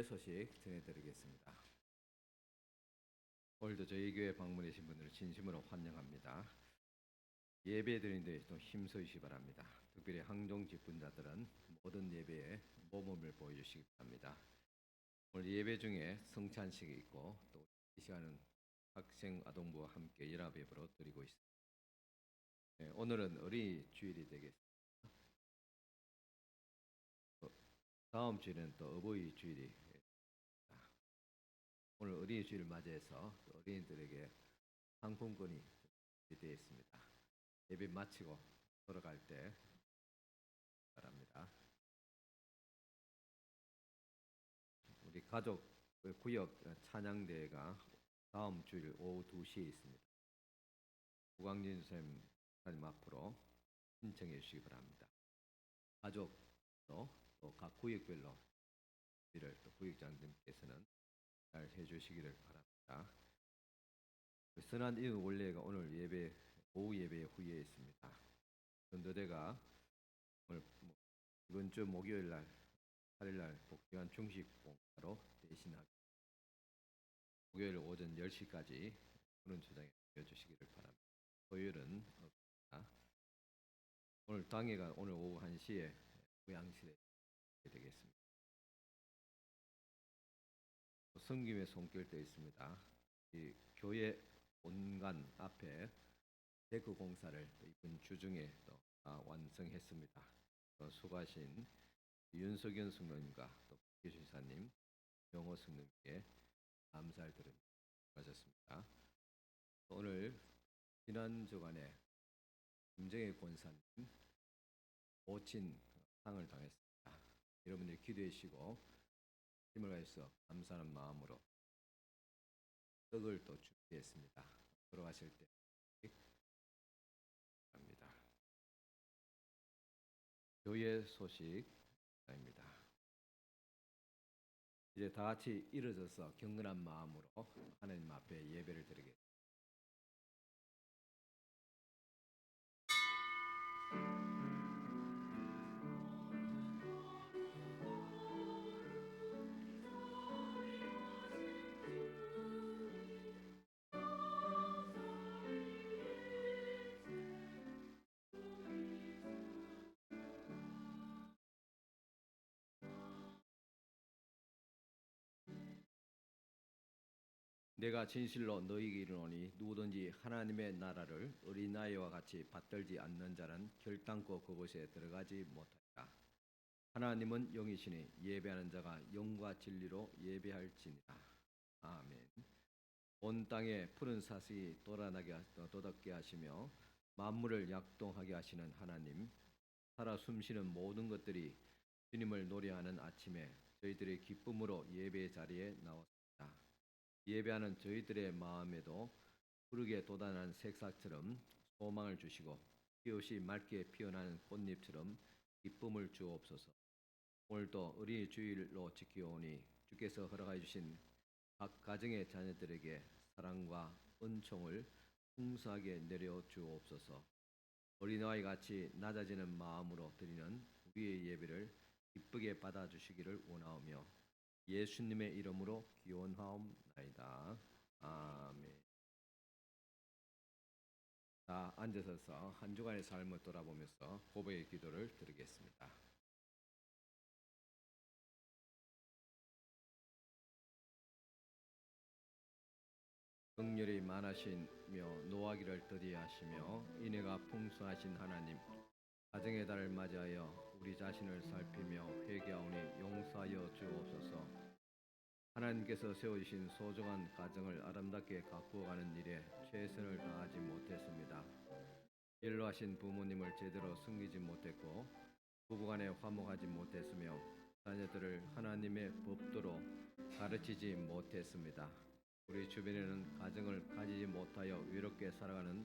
소식 전해드리겠습니다. 오늘도 저희 교회 방문해 주신 분들을 진심으로 환영합니다. 예배 드리는데 좀 힘쓰시기 바랍니다. 특별히 항종 직분자들은 모든 예배에 모범을 보여주시기 바랍니다. 오늘 예배 중에 성찬식이 있고 또 이 시간은 학생 아동부와 함께 연합 예배로 드리고 있습니다. 네, 오늘은 어린이 주일이 되겠습니다. 다음 주일은 또 어버이 주일이 오늘 어린이 주일을 맞이해서 어린이들에게 상품권이 준비되어 있습니다. 예배 마치고 돌아갈 때 바랍니다. 우리 가족 구역 찬양대회가 다음 주일 오후 2시에 있습니다. 구광진 선생님 앞으로 신청해 주시기 바랍니다. 가족도 또 각 구역별로 또 구역장님께서는 잘 해주시기를 바랍니다. 선한 이웃 원례가 오늘 예배 오후 예배 후에 있습니다. 전도대가 오늘 이번 주 목요일 날 8일 날 복지관 중식 봉사로 대신하기 목요일 오전 10시까지 그런 주장에 해주시기를 바랍니다. 토요일은 없습니다. 오늘 당회가 오늘 오후 1시에 부양실에 되겠습니다. 성김에 손길도 있습니다. 이 교회 본관 앞에 데크 공사를 이번 주 중에 또 완성했습니다. 수고하신 윤석현 성도님과 또 박기수사님, 영호 성도님께 감사를 드립니다. 수고하셨습니다. 오늘 지난 주간에 김정혜 권사님 모친 상을 당했습니다. 여러분들이 기도해 주시고 힘을 다해서 감사하는 마음으로 떡을 또 준비했습니다. 돌아가실 때 합니다. 교회 소식입니다. 이제 다 같이 일어서서 경건한 마음으로 하나님 앞에 예배를 드리겠습니다. 내가 진실로 너희에게 이르노니 누구든지 하나님의 나라를 어린아이와 같이 받들지 않는 자는 결단코 그곳에 들어가지 못하리라. 하나님은 영이시니 예배하는 자가 영과 진리로 예배할지니라. 아멘. 온 땅에 푸른 사슬이 돋게 하시며 만물을 약동하게 하시는 하나님, 살아 숨쉬는 모든 것들이 주님을 노래하는 아침에 저희들의 기쁨으로 예배 자리에 나왔습니다. 예배하는 저희들의 마음에도 푸르게 돋아나는 색사처럼 소망을 주시고 피옷이 맑게 피어나는 꽃잎처럼 기쁨을 주옵소서. 오늘도 어린이 주일로 지켜오니 주께서 허락해 주신 각 가정의 자녀들에게 사랑과 은총을 풍성하게 내려 주옵소서. 어린아이 같이 낮아지는 마음으로 드리는 우리의 예배를 기쁘게 받아주시기를 원하오며 예수님의 이름으로 기원하옵나이다. 아멘. 자, 앉으셔서 한 주간의 삶을 돌아보면서 고백의 기도를 드리겠습니다. 긍휼이 많으시며 노하기를 더디하시며 인애가 풍성하신 하나님, 가정의 달을 맞이하여 우리 자신을 살피며 회개하오니 용서하여 주옵소서. 하나님께서 세워주신 소중한 가정을 아름답게 가꾸어가는 일에 최선을 다하지 못했습니다. 연로하신 부모님을 제대로 섬기지 못했고 부부간에 화목하지 못했으며 자녀들을 하나님의 법도로 가르치지 못했습니다. 우리 주변에는 가정을 가지지 못하여 외롭게 살아가는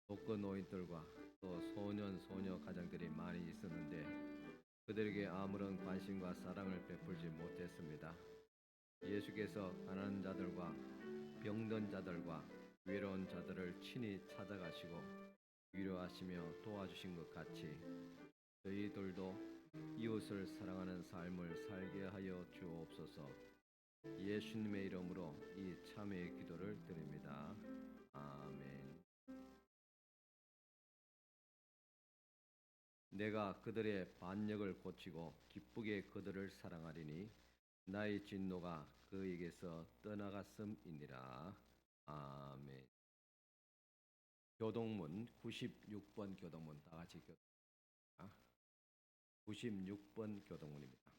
독거 노인들과 또 소년 소녀 가정들이 많이 있었는데 그들에게 아무런 관심과 사랑을 베풀지 못했습니다. 예수께서 가난한 자들과 병든 자들과 외로운 자들을 친히 찾아가시고 위로하시며 도와주신 것 같이 저희들도 이웃을 사랑하는 삶을 살게 하여 주옵소서. 예수님의 이름으로 이 참회의 기도를 드립니다. 아멘. 내가 그들의 반역을 고치고 기쁘게 그들을 사랑하리니 나의 진노가 그에게서 떠나갔음이니라. 아멘. 교동문 96번 교동문 다 같이 교동문입니다. 96번 교동문입니다.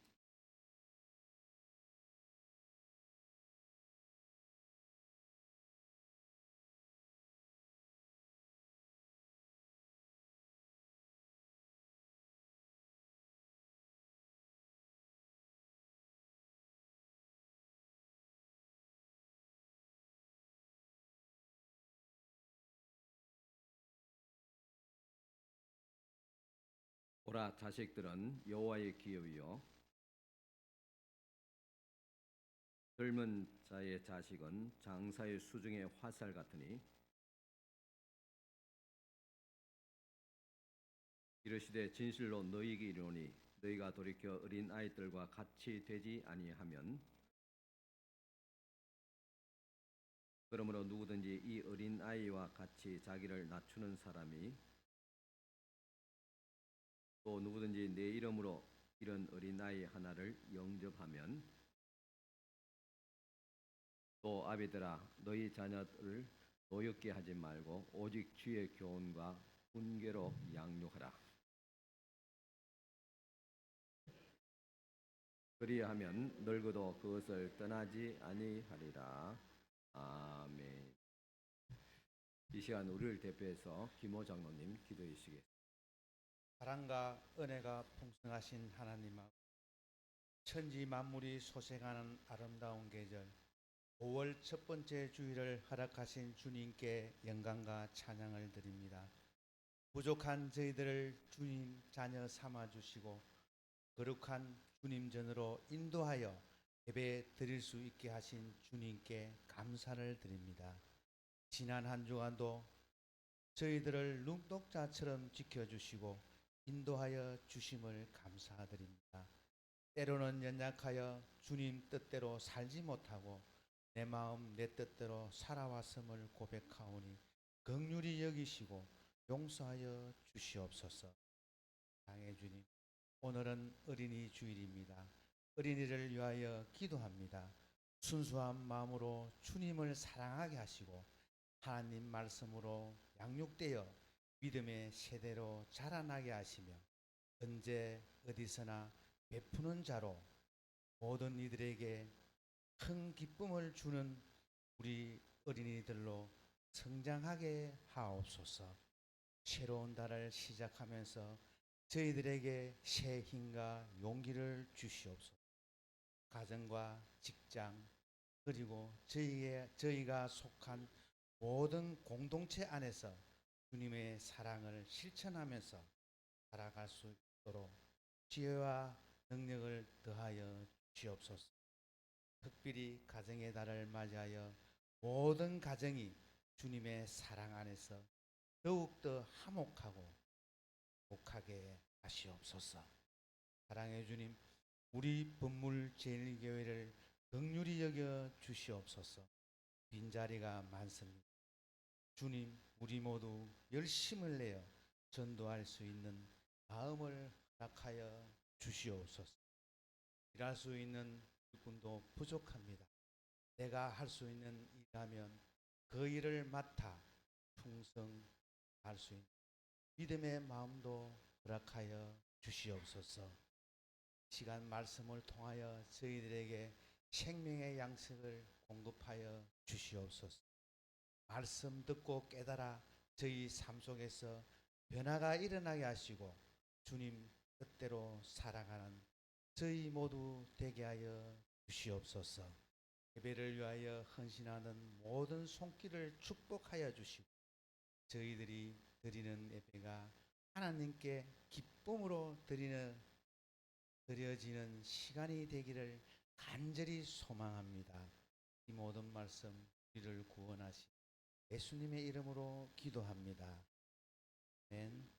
오라 자식들은 여호와의 기업이요 젊은 자의 자식은 장사의 수중의 화살 같으니 이르시되 진실로 너희에게 이르노니 너희가 돌이켜 어린 아이들과 같이 되지 아니하면 그러므로 누구든지 이 어린 아이와 같이 자기를 낮추는 사람이 또 누구든지 내 이름으로 이런 어린 아이 하나를 영접하면 또 아비들아 너희 자녀들을 노엽게 하지 말고 오직 주의 교훈과 훈계로 양육하라. 그리하면 늙어도 그것을 떠나지 아니하리라. 아멘. 이 시간 우리를 대표해서 김호 장로님 기도해 주시겠습니다. 사랑과 은혜가 풍성하신 하나님 앞, 천지 만물이 소생하는 아름다운 계절 5월 첫 번째 주일을 허락하신 주님께 영광과 찬양을 드립니다. 부족한 저희들을 주님 자녀 삼아 주시고 거룩한 주님 전으로 인도하여 예배 드릴 수 있게 하신 주님께 감사를 드립니다. 지난 한 주간도 저희들을 눈독자처럼 지켜주시고 인도하여 주심을 감사드립니다. 때로는 연약하여 주님 뜻대로 살지 못하고 내 마음 내 뜻대로 살아왔음을 고백하오니 긍휼히 여기시고 용서하여 주시옵소서. 사랑의 주님, 오늘은 어린이 주일입니다. 어린이를 위하여 기도합니다. 순수한 마음으로 주님을 사랑하게 하시고 하나님 말씀으로 양육되어 믿음의 세대로 자라나게 하시며 언제 어디서나 베푸는 자로 모든 이들에게 큰 기쁨을 주는 우리 어린이들로 성장하게 하옵소서. 새로운 달을 시작하면서 저희들에게 새 힘과 용기를 주시옵소서. 가정과 직장 그리고 저희가 속한 모든 공동체 안에서 주님의 사랑을 실천하면서 살아갈 수 있도록 지혜와 능력을 더하여 주시옵소서. 특별히 가정의 달을 맞이하여 모든 가정이 주님의 사랑 안에서 더욱더 화목하고 복하게 하시옵소서. 사랑의 주님, 우리 본물 제일교회를 긍휼히 여겨 주시옵소서. 빈자리가 많습니다. 주님, 우리 모두 열심을 내어 전도할 수 있는 마음을 허락하여 주시옵소서. 일할 수 있는 일꾼도 부족합니다. 내가 할 수 있는 일이라면 그 일을 맡아 충성할 수 있는 믿음의 마음도 허락하여 주시옵소서. 시간 말씀을 통하여 저희들에게 생명의 양식을 공급하여 주시옵소서. 말씀 듣고 깨달아 저희 삶 속에서 변화가 일어나게 하시고 주님 뜻대로 살아가는 저희 모두 되게 하여 주시옵소서. 예배를 위하여 헌신하는 모든 손길을 축복하여 주시고 저희들이 드리는 예배가 하나님께 기쁨으로 드려지는 시간이 되기를 간절히 소망합니다. 이 모든 말씀 우리를 구원하시 예수님의 이름으로 기도합니다. 아멘.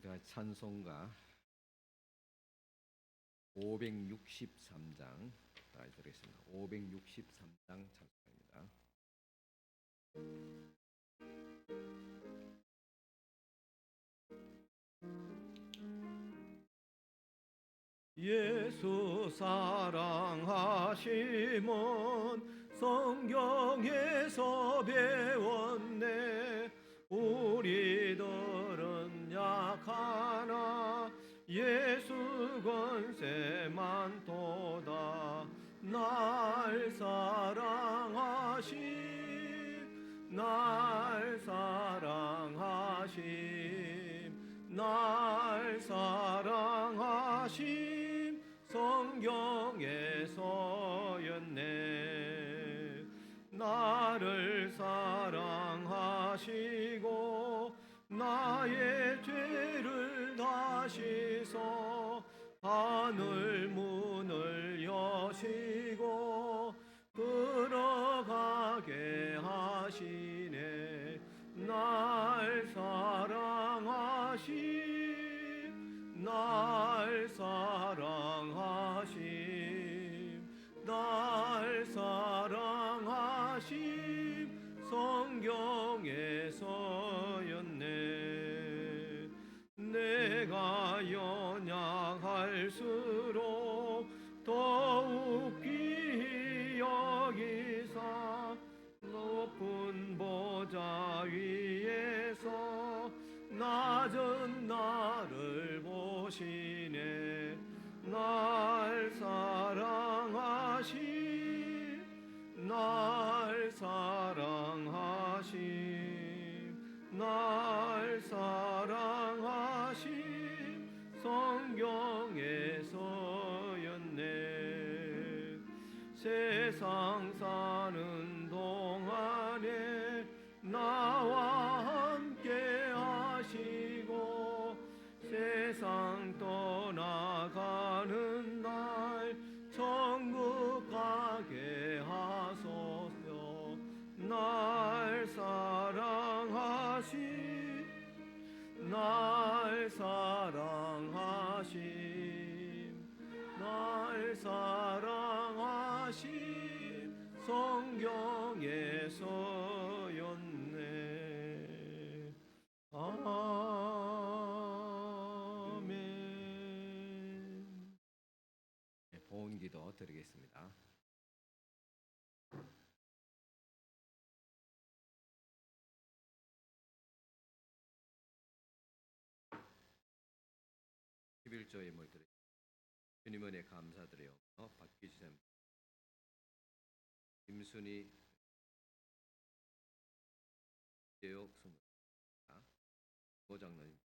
우리가 찬송가 563장 다시 드리겠습니다. 563장 찬송입니다. 예수 사랑하심은 성경에서 배웠네. 우리들은 약하나 예수 권세만 도다. 날 사랑하심, 날 사랑하심, 날 사랑하심, 성경에서였네. 나를 사랑하시고 나의 죄를 다시서 하늘 문을 여시고 들어가게 하시네. 날 사랑하심, 날 사랑하심, 날 사랑하심, 성경에서였네. 내가 연약할수록 더욱 귀히 여기사 높은 보좌 위에서 낮은 나를 보시네. 날 사랑하심, 날 사랑하심, 날 사랑하심, 성경에서였네. 세상 사는 동안에 나와 함께 하시고 세상 떠나가는 날 천국 가게 하소서. 날 사랑하심, 날 사랑하심, 날 사랑하심, 성경에서였네. 아멘. 네, 보온기도 드리겠습니다. (11조의) 물들이 주님 은혜 감사드려요. 박기주쌤, 김순희, 제옥 스무, 고장로님,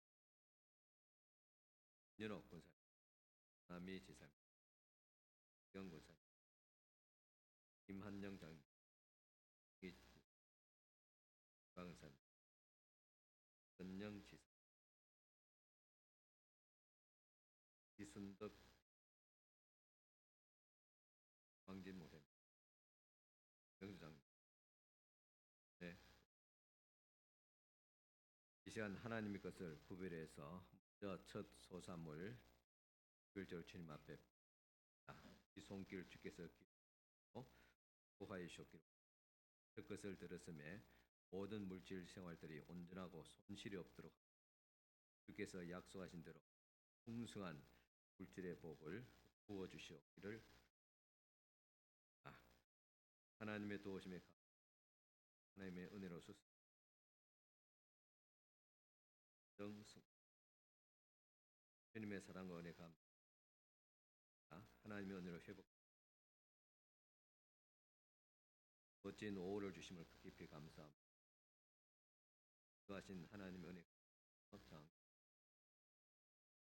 윤옥 군사, 남희 지사, 영군사, 김한영 장, 이광산, 전영 지사, 이순덕, 황진 모래, 영주장. 네. 이 시간 하나님의 것을 구별해서 먼저 첫 소산물 일절 주님 앞에 이 손길 주께서 보호하여 주셨기로 그 것을 들었음에 모든 물질 생활들이 온전하고 손실이 없도록 주께서 약속하신 대로 풍성한 물질의 복을 부어 주시옵기를. 하나님의 도우심에 하나님의 은혜로서 정승 주님의 사랑과 은혜 감사. 하나님의 은혜로 회복 멋진 오후를 주심을 깊이 감사합니다. 하신 하나님의 은혜 감사.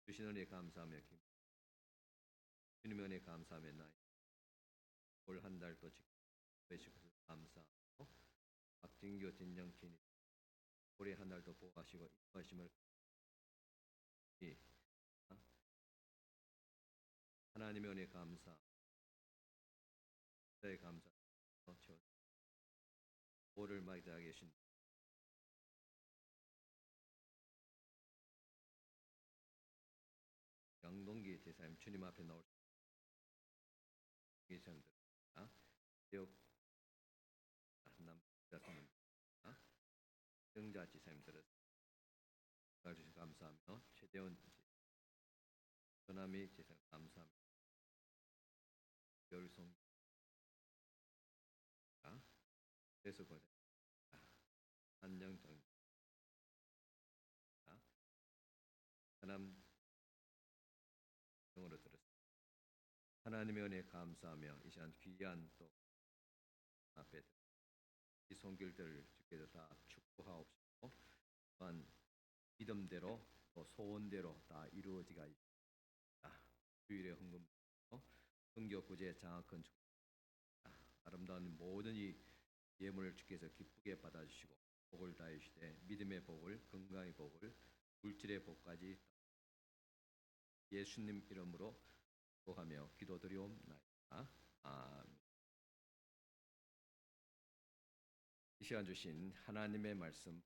주신 은혜 감사하며 주님의 은혜 감사하며 나이 올 한 달도 지켜주셔서 감사하고 박진교 진정친이 올해 한 달도 보호하시고 인도하심을 하나님의 은혜 감사, 의 감사, 오를 맞이하게 계신 장동기 제사님 주님 앞에 나올 제사님들 지역 한남 제사님 정자 지사님들을 주셔서 감사하며 최대원 전남희 제사님 감사하며 열송 그래서 보자 한정정 하남 영으로 들었습니다. 하나님의 은혜에 감사하며 이 시간 귀한 또 앞에 이 손길들을 주께서 다 축복하옵시고 또한 믿음대로 또 소원대로 다 이루어지가 있다. 주일에 헌금 성교 구제 장학금 아름다운 모든 이 예물을 주께서 기쁘게 받아주시고 복을 다해주시되 믿음의 복을 건강의 복을 물질의 복까지 예수님 이름으로 축복하며 기도드리옵나이다. 아멘. 이 시간 주신 하나님의 말씀은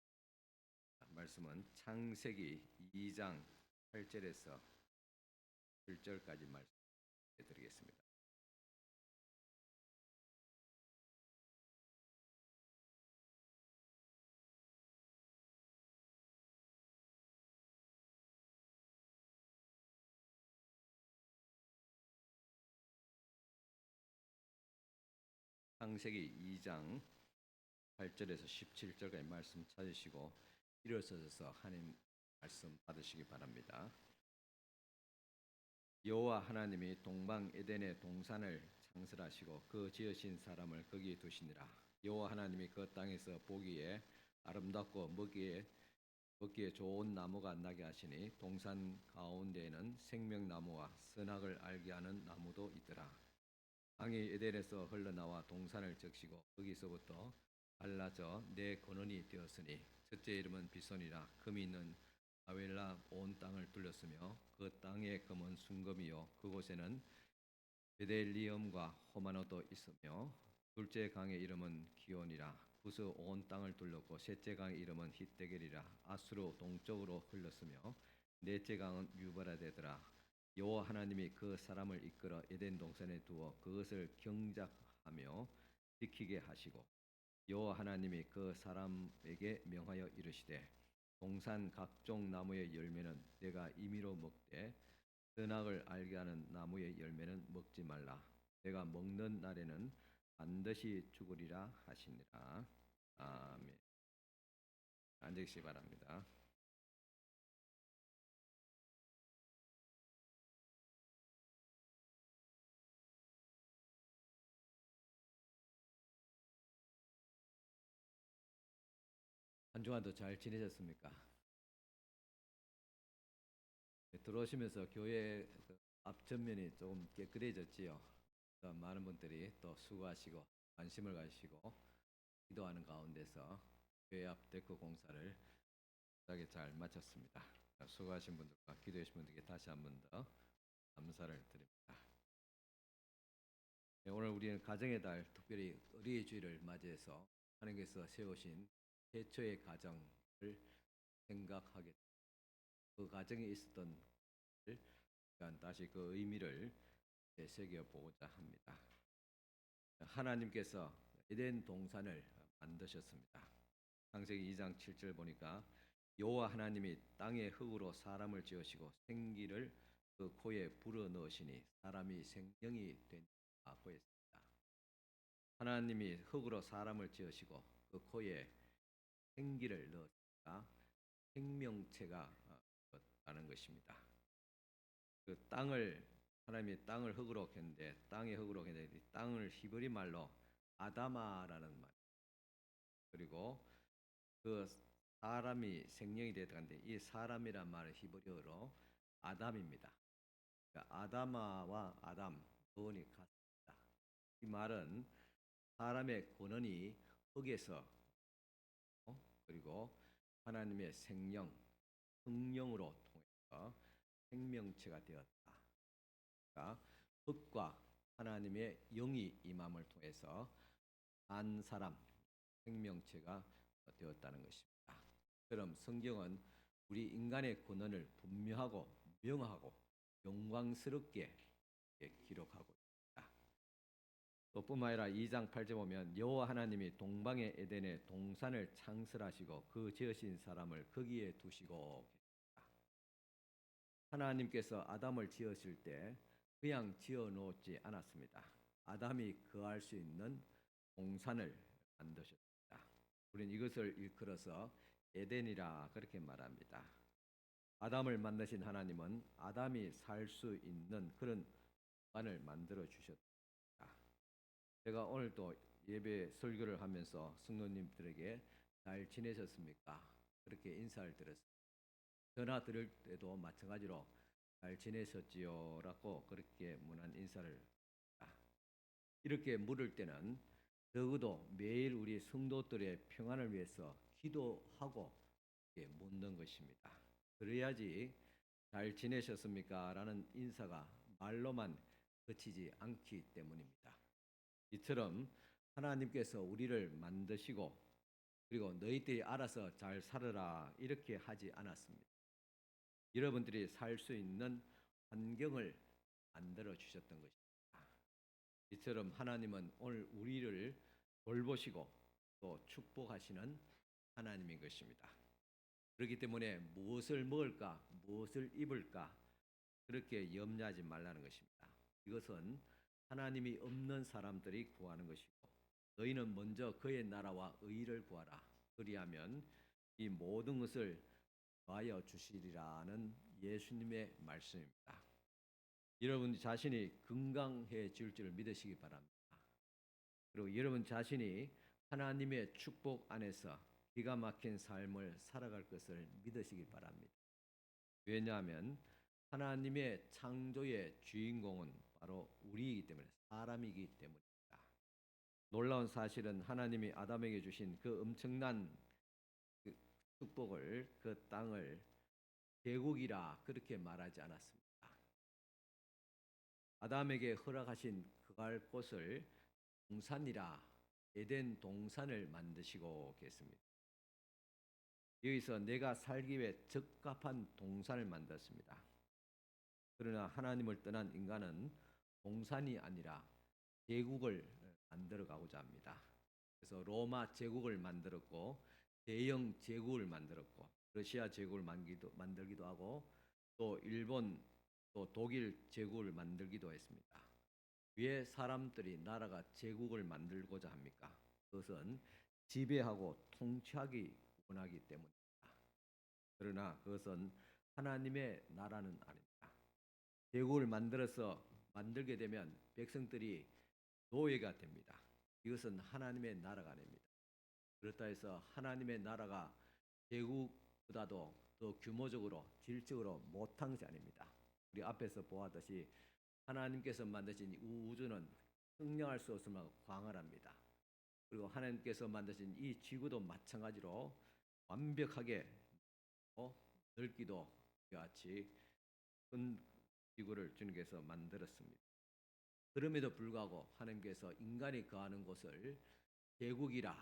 창세기 2장 8절에서 7절까지 말씀드리겠습니다. 창세기 2장 8절에서 17절까지 말씀 찾으시고 일어서서 하나님 말씀 받으시기 바랍니다. 여호와 하나님이 동방 에덴의 동산을 창설하시고 그 지으신 사람을 거기에 두시니라. 여호와 하나님이 그 땅에서 보기에 아름답고 먹기에 좋은 나무가 나게 하시니 동산 가운데에는 생명나무와 선악을 알게 하는 나무도 있더라. 강이 에덴에서 흘러나와 동산을 적시고 거기서부터 갈라져 네 근원이 되었으니 첫째 이름은 비손이라. 금이 있는 아벨라 온 땅을 둘렀으며 그 땅의 금은 순금이요 그곳에는 베델리엄과 호마노도 있으며 둘째 강의 이름은 기온이라. 구스 온 땅을 둘렀고 셋째 강의 이름은 히데겔이라. 아수로 동쪽으로 흘렀으며 넷째 강은 유브라데더라. 여호와 하나님이 그 사람을 이끌어 에덴 동산에 두어 그것을 경작하며 지키게 하시고 여호와 하나님이 그 사람에게 명하여 이르시되 동산 각종 나무의 열매는 내가 임의로 먹되 선악을 알게 하는 나무의 열매는 먹지 말라. 내가 먹는 날에는 반드시 죽으리라 하시니라. 아멘. 앉으시기 바랍니다. 한 주간도 잘 지내셨습니까? 들어오시면서 교회 앞전면이 조금 깨끗해졌지요. 많은 분들이 또 수고하시고 관심을 가지시고 기도하는 가운데서 교회 앞 데크 공사를 잘 마쳤습니다. 수고하신 분들과 기도해 주신 분들께 다시 한 번 더 감사를 드립니다. 오늘 우리는 가정의 달, 특별히 어린이 주일을 맞이해서 하나님께서 세우신 최초의 가정을 생각하게, 그 가정에 있었던 다시 그 의미를 새겨보고자 합니다. 하나님께서 에덴 동산을 만드셨습니다. 창세기 2장 7절 보니까 여호와 하나님이 땅의 흙으로 사람을 지으시고 생기를 그 코에 불어넣으시니 사람이 생명이 된다고 했습니다. 하나님이 흙으로 사람을 지으시고 그 코에 생기를 넣으시니까 생명체가 되었다는 것입니다. 그 하나님이 땅을 흙으로 했는데 이 땅을 히브리 말로 아다마라는 말, 그리고 그 사람이 생명이 되었는데 이 사람이란 말은 히브리어로 아담입니다. 그러니까 아다마와 아담 어원이 같습니다. 이 말은 사람의 근원이 흙에서 그리고 하나님의 성령으로 통해서 생명체가 되었다. 그러니까 흙과 하나님의 영이 임함을 통해서 한 사람 생명체가 되었다는 것입니다. 그럼 성경은 우리 인간의 근원을 분명하고 명하고 영광스럽게 기록하고 있습니다. 또 뿐만 아니라 2장 8절 보면 여호와 하나님이 동방의 에덴에 동산을 창설하시고 그 지으신 사람을 거기에 두시고 계십니다. 하나님께서 아담을 지으실 때 그냥 지어 놓지 않았습니다. 아담이 거할 수 있는 동산을 만드셨습니다. 우리는 이것을 일컬어서 에덴이라 그렇게 말합니다. 아담을 만드신 하나님은 아담이 살 수 있는 그런 공간을 만들어 주셨습니다. 제가 오늘도 예배 설교를 하면서 성도님들에게 잘 지내셨습니까? 그렇게 인사를 드렸습니다. 전화 드릴 때도 마찬가지로 잘 지내셨지요? 라고 그렇게 문안 인사를 합니다. 이렇게 물을 때는 적어도 매일 우리 성도들의 평안을 위해서 기도하고 이렇게 묻는 것입니다. 그래야지 잘 지내셨습니까? 라는 인사가 말로만 그치지 않기 때문입니다. 이처럼 하나님께서 우리를 만드시고 그리고 너희들이 알아서 잘 살아라 이렇게 하지 않았습니다. 여러분들이 살 수 있는 환경을 만들어 주셨던 것입니다. 이처럼 하나님은 오늘 우리를 돌보시고 또 축복하시는 하나님인 것입니다. 그렇기 때문에 무엇을 먹을까, 무엇을 입을까 그렇게 염려하지 말라는 것입니다. 이것은 하나님이 없는 사람들이 구하는 것이고 너희는 먼저 그의 나라와 의를 구하라. 그리하면 이 모든 것을 더하여 주시리라는 예수님의 말씀입니다. 여러분 자신이 건강해질 줄 믿으시기 바랍니다. 그리고 여러분 자신이 하나님의 축복 안에서 기가 막힌 삶을 살아갈 것을 믿으시기 바랍니다. 왜냐하면 하나님의 창조의 주인공은 바로 우리이기 때문에 사람이기 때문입니다. 놀라운 사실은 하나님이 아담에게 주신 그 엄청난 그 축복을 그 땅을 계곡이라 그렇게 말하지 않았습니다. 아담에게 허락하신 그갈 곳을 동산이라 에덴 동산을 만드시고 계십니다. 여기서 내가 살기 위해 적합한 동산을 만들었습니다. 그러나 하나님을 떠난 인간은 동산이 아니라 제국을 만들어 가고자 합니다. 그래서 로마 제국을 만들었고 대영 제국을 만들었고 러시아 제국을 만들기도 하고 또 일본 또 독일 제국을 만들기도 했습니다. 왜 사람들이 나라가 제국을 만들고자 합니까? 그것은 지배하고 통치하기 원하기 때문입니다. 그러나 그것은 하나님의 나라는 아닙니다. 제국을 만들게 되면 백성들이 노예가 됩니다. 이것은 하나님의 나라가 아닙니다. 그렇다 해서 하나님의 나라가 제국보다도 더 규모적으로 질적으로 못한 것이 아닙니다. 우리 앞에서 보았듯이 하나님께서 만드신 우주는 측량할 수 없을 만큼 광활합니다. 그리고 하나님께서 만드신 이 지구도 마찬가지로 완벽하게 넓기도 같이 큰 지구를 주님께서 만들었습니다. 그럼에도 불구하고 하나님께서 인간이 거하는 곳을 제국이라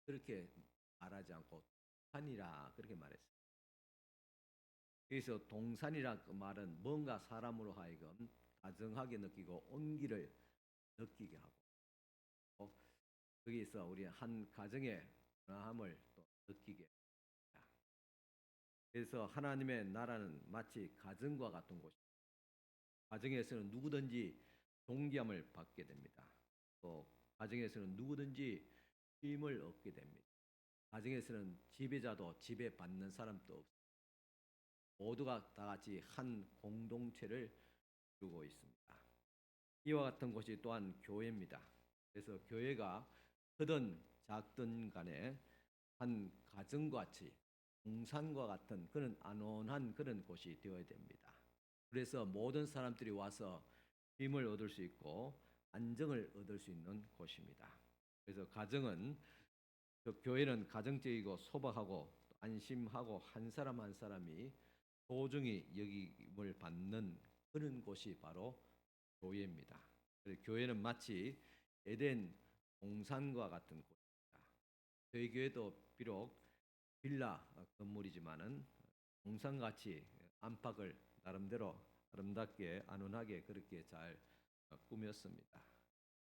그렇게 말하지 않고 동산이라 그렇게 말했습니다. 여기서 동산이라 그 말은 뭔가 사람으로 하여금 다정하게 느끼고 온기를 느끼게 하고 거기서 우리 한 가정의 변화함을 또 느끼게 합니다. 그래서 하나님의 나라는 마치 가정과 같은 곳입니다. 가정에서는 누구든지 존귀함을 받게 됩니다. 또 가정에서는 누구든지 힘을 얻게 됩니다. 가정에서는 지배자도 지배받는 사람도 없습니다. 모두가 다 같이 한 공동체를 이루고 있습니다. 이와 같은 곳이 또한 교회입니다. 그래서 교회가 크든 작든 간에 한 가정과 같이 동산과 같은 그런 안온한 그런 곳이 되어야 됩니다. 그래서 모든 사람들이 와서 힘을 얻을 수 있고 안정을 얻을 수 있는 곳입니다. 그래서 교회는 가정적이고 소박하고 안심하고 한 사람 한 사람이 소중히 여김을 받는 그런 곳이 바로 교회입니다. 교회는 마치 에덴 동산과 같은 곳입니다. 저희 교회도 비록 빌라 건물이지만은 동산같이 안팎을 나름대로 아름답게 안온하게 그렇게 잘 꾸몄습니다.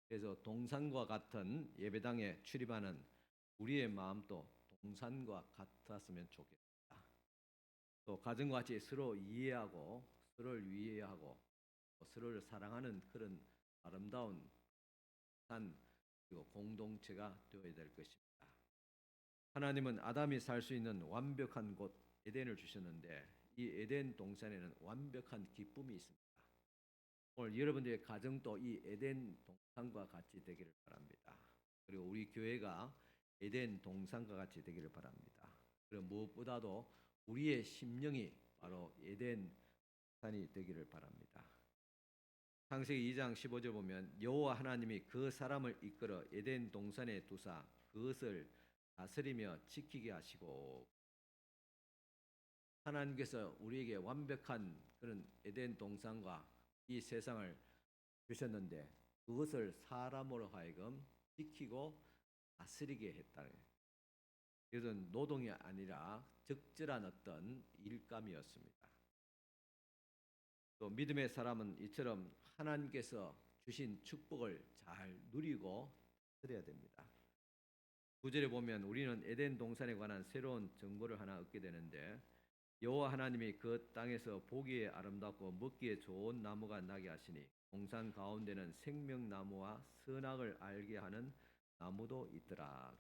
그래서 동산과 같은 예배당에 출입하는 우리의 마음도 동산과 같았으면 좋겠다. 또 가정과 같이 서로 이해하고 서로를 위해하고 서로를 사랑하는 그런 아름다운 산 그리고 공동체가 되어야 될 것입니다. 하나님은 아담이 살 수 있는 완벽한 곳 에덴을 주셨는데 이 에덴 동산에는 완벽한 기쁨이 있습니다. 오늘 여러분들의 가정도 이 에덴 동산과 같이 되기를 바랍니다. 그리고 우리 교회가 에덴 동산과 같이 되기를 바랍니다. 그리고 무엇보다도 우리의 심령이 바로 에덴 산이 되기를 바랍니다. 창세기 2장 15절 보면 여호와 하나님이 그 사람을 이끌어 에덴 동산에 두사 그것을 다스리며 지키게 하시고 하나님께서 우리에게 완벽한 그런 에덴 동산과 이 세상을 주셨는데 그것을 사람으로 하여금 지키고 다스리게 했다는 이것은 노동이 아니라 적절한 어떤 일감이었습니다. 또 믿음의 사람은 이처럼 하나님께서 주신 축복을 잘 누리고 드려야 됩니다. 9절에 보면 우리는 에덴 동산에 관한 새로운 정보를 하나 얻게 되는데 여호와 하나님이 그 땅에서 보기에 아름답고 먹기에 좋은 나무가 나게 하시니 동산 가운데는 생명나무와 선악을 알게 하는 나무도 있더라.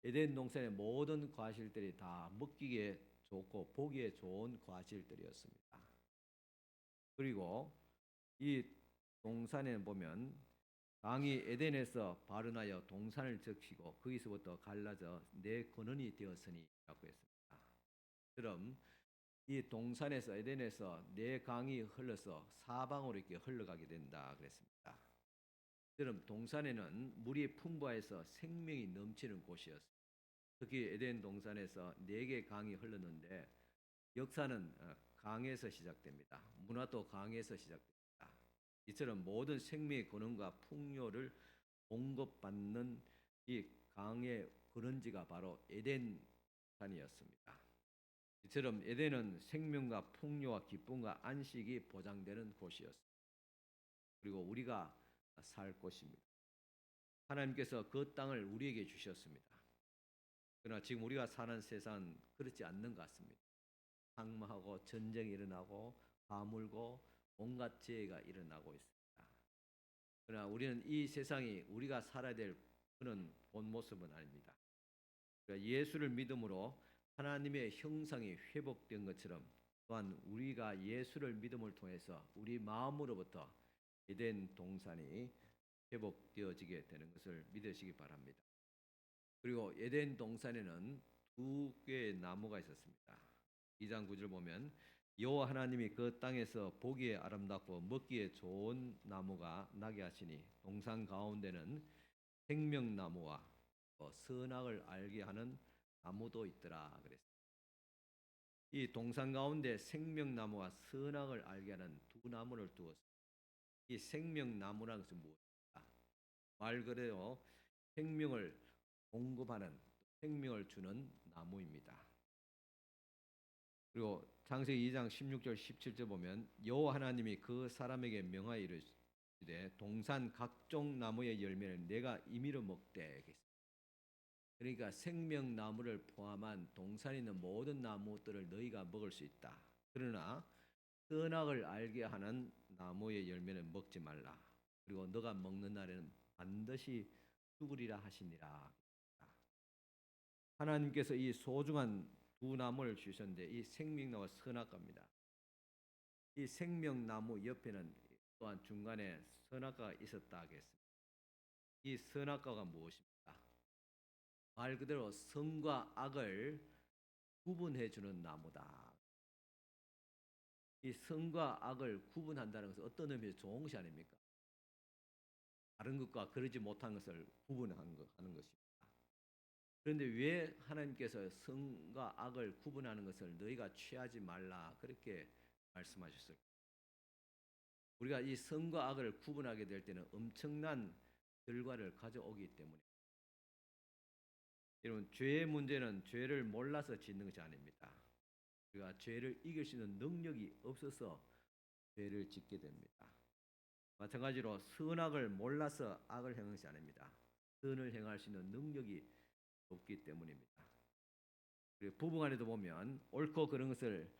에덴 동산의 모든 과실들이 다 먹기에 좋고 보기에 좋은 과실들이었습니다. 그리고 이 동산에 보면 강이 에덴에서 발원하여 동산을 적시고 거기서부터 갈라져 네 근원이 되었으니 라고 했습니다. 그럼 이 동산에서 에덴에서 네 강이 흘러서 사방으로 이렇게 흘러가게 된다 그랬습니다. 그럼 동산에는 물이 풍부해서 생명이 넘치는 곳이었습니다. 특히 에덴 동산에서 네 개 강이 흘렀는데 역사는 강에서 시작됩니다. 문화도 강에서 시작됩니다. 이처럼 모든 생명의 근원과 풍요를 공급받는 이 강의 근원지가 바로 에덴 산이었습니다. 이처럼 에덴은 생명과 풍요와 기쁨과 안식이 보장되는 곳이었습니다. 그리고 우리가 살 곳입니다. 하나님께서 그 땅을 우리에게 주셨습니다. 그러나 지금 우리가 사는 세상은 그렇지 않는 것 같습니다. 항마하고 전쟁이 일어나고 가물고 온갖 재해가 일어나고 있습니다. 그러나 우리는 이 세상이 우리가 살아야 될 그런 본 모습은 아닙니다. 그러니까 예수를 믿음으로 하나님의 형상이 회복된 것처럼 또한 우리가 예수를 믿음을 통해서 우리 마음으로부터 에덴 동산이 회복되어지게 되는 것을 믿으시기 바랍니다. 그리고 에덴 동산에는 두 개의 나무가 있었습니다. 2장 9절 보면 여호와 하나님이 그 땅에서 보기에 아름답고 먹기에 좋은 나무가 나게 하시니 동산 가운데는 생명나무와 선악을 알게 하는 나무도 있더라 그랬습니다. 이 동산 가운데 생명나무와 선악을 알게 하는 두 나무를 두었습니다. 이 생명나무라는 것은 무엇입니까? 말 그대로 생명을 공급하는 생명을 주는 나무입니다. 그리고 창세기 2장 16절 17절 보면 여호와 하나님이 그 사람에게 명하여 이르시되 동산 각종 나무의 열매를 내가 임의로 먹되. 그러니까 생명나무를 포함한 동산에 있는 모든 나무들을 너희가 먹을 수 있다. 그러나 선악을 알게 하는 나무의 열매는 먹지 말라. 그리고 너가 먹는 날에는 반드시 죽으리라 하시니라. 하나님께서 이 소중한 두 나무를 주셨는데 이 생명나무와 선악과입니다. 이 생명나무 옆에는 또한 중간에 선악과가 있었다 하겠습니다. 이 선악과가 무엇입니까? 말 그대로 선과 악을 구분해 주는 나무다. 이 선과 악을 구분한다는 것은 어떤 의미에서 좋은 것이 아닙니까? 다른 것과 그러지 못한 것을 구분하는 것입니다. 그런데 왜 하나님께서 선과 악을 구분하는 것을 너희가 취하지 말라 그렇게 말씀하셨을까? 우리가 이 선과 악을 구분하게 될 때는 엄청난 결과를 가져오기 때문에 여러분 죄의 문제는 죄를 몰라서 짓는 것이 아닙니다. 우리가 죄를 이길 수 있는 능력이 없어서 죄를 짓게 됩니다. 마찬가지로 선악을 몰라서 악을 행한 것이 아닙니다. 선을 행할 수 있는 능력이 없기 때문입니다. 그리고 부부간에도 보면 옳고 그른 것을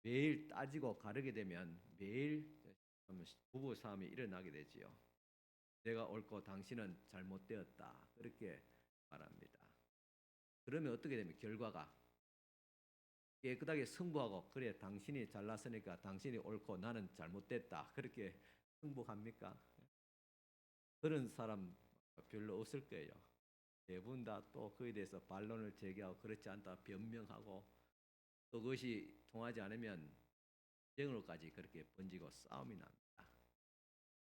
매일 따지고 가르게 되면 매일 부부 싸움이 일어나게 되지요. 내가 옳고 당신은 잘못되었다. 그렇게 말합니다. 그러면 어떻게 되면 결과가 깨끗하게 승부하고 그래 당신이 잘났으니까 당신이 옳고 나는 잘못됐다. 그렇게 승부합니까? 그런 사람 별로 없을 거예요. 대부분 다 또 그에 대해서 반론을 제기하고 그렇지 않다 변명하고 또 그것이 통하지 않으면 전쟁으로까지 그렇게 번지고 싸움이 납니다.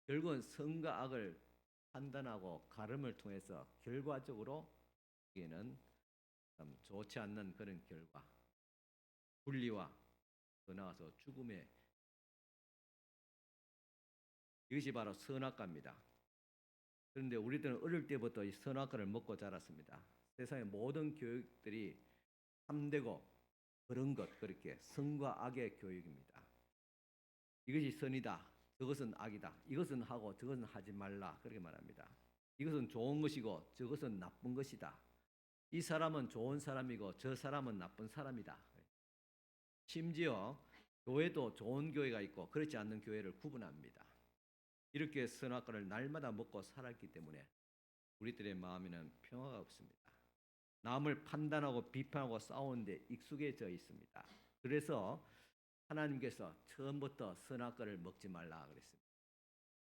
결국은 선과 악을 판단하고 가름을 통해서 결과적으로 이게는 참 좋지 않는 그런 결과, 분리와 더 나아가서 죽음의 이것이 바로 선악과입니다. 그런데 우리들은 어릴 때부터 이 선악과를 먹고 자랐습니다. 세상의 모든 교육들이 참되고 그런 것 그렇게 선과 악의 교육입니다. 이것이 선이다. 저것은 악이다. 이것은 하고 저것은 하지 말라. 그렇게 말합니다. 이것은 좋은 것이고 저것은 나쁜 것이다. 이 사람은 좋은 사람이고 저 사람은 나쁜 사람이다. 심지어 교회도 좋은 교회가 있고 그렇지 않는 교회를 구분합니다. 이렇게 선악과를 날마다 먹고 살았기 때문에 우리들의 마음에는 평화가 없습니다. 남을 판단하고 비판하고 싸우는데 익숙해져 있습니다. 그래서 하나님께서 처음부터 선악과를 먹지 말라 그랬습니다.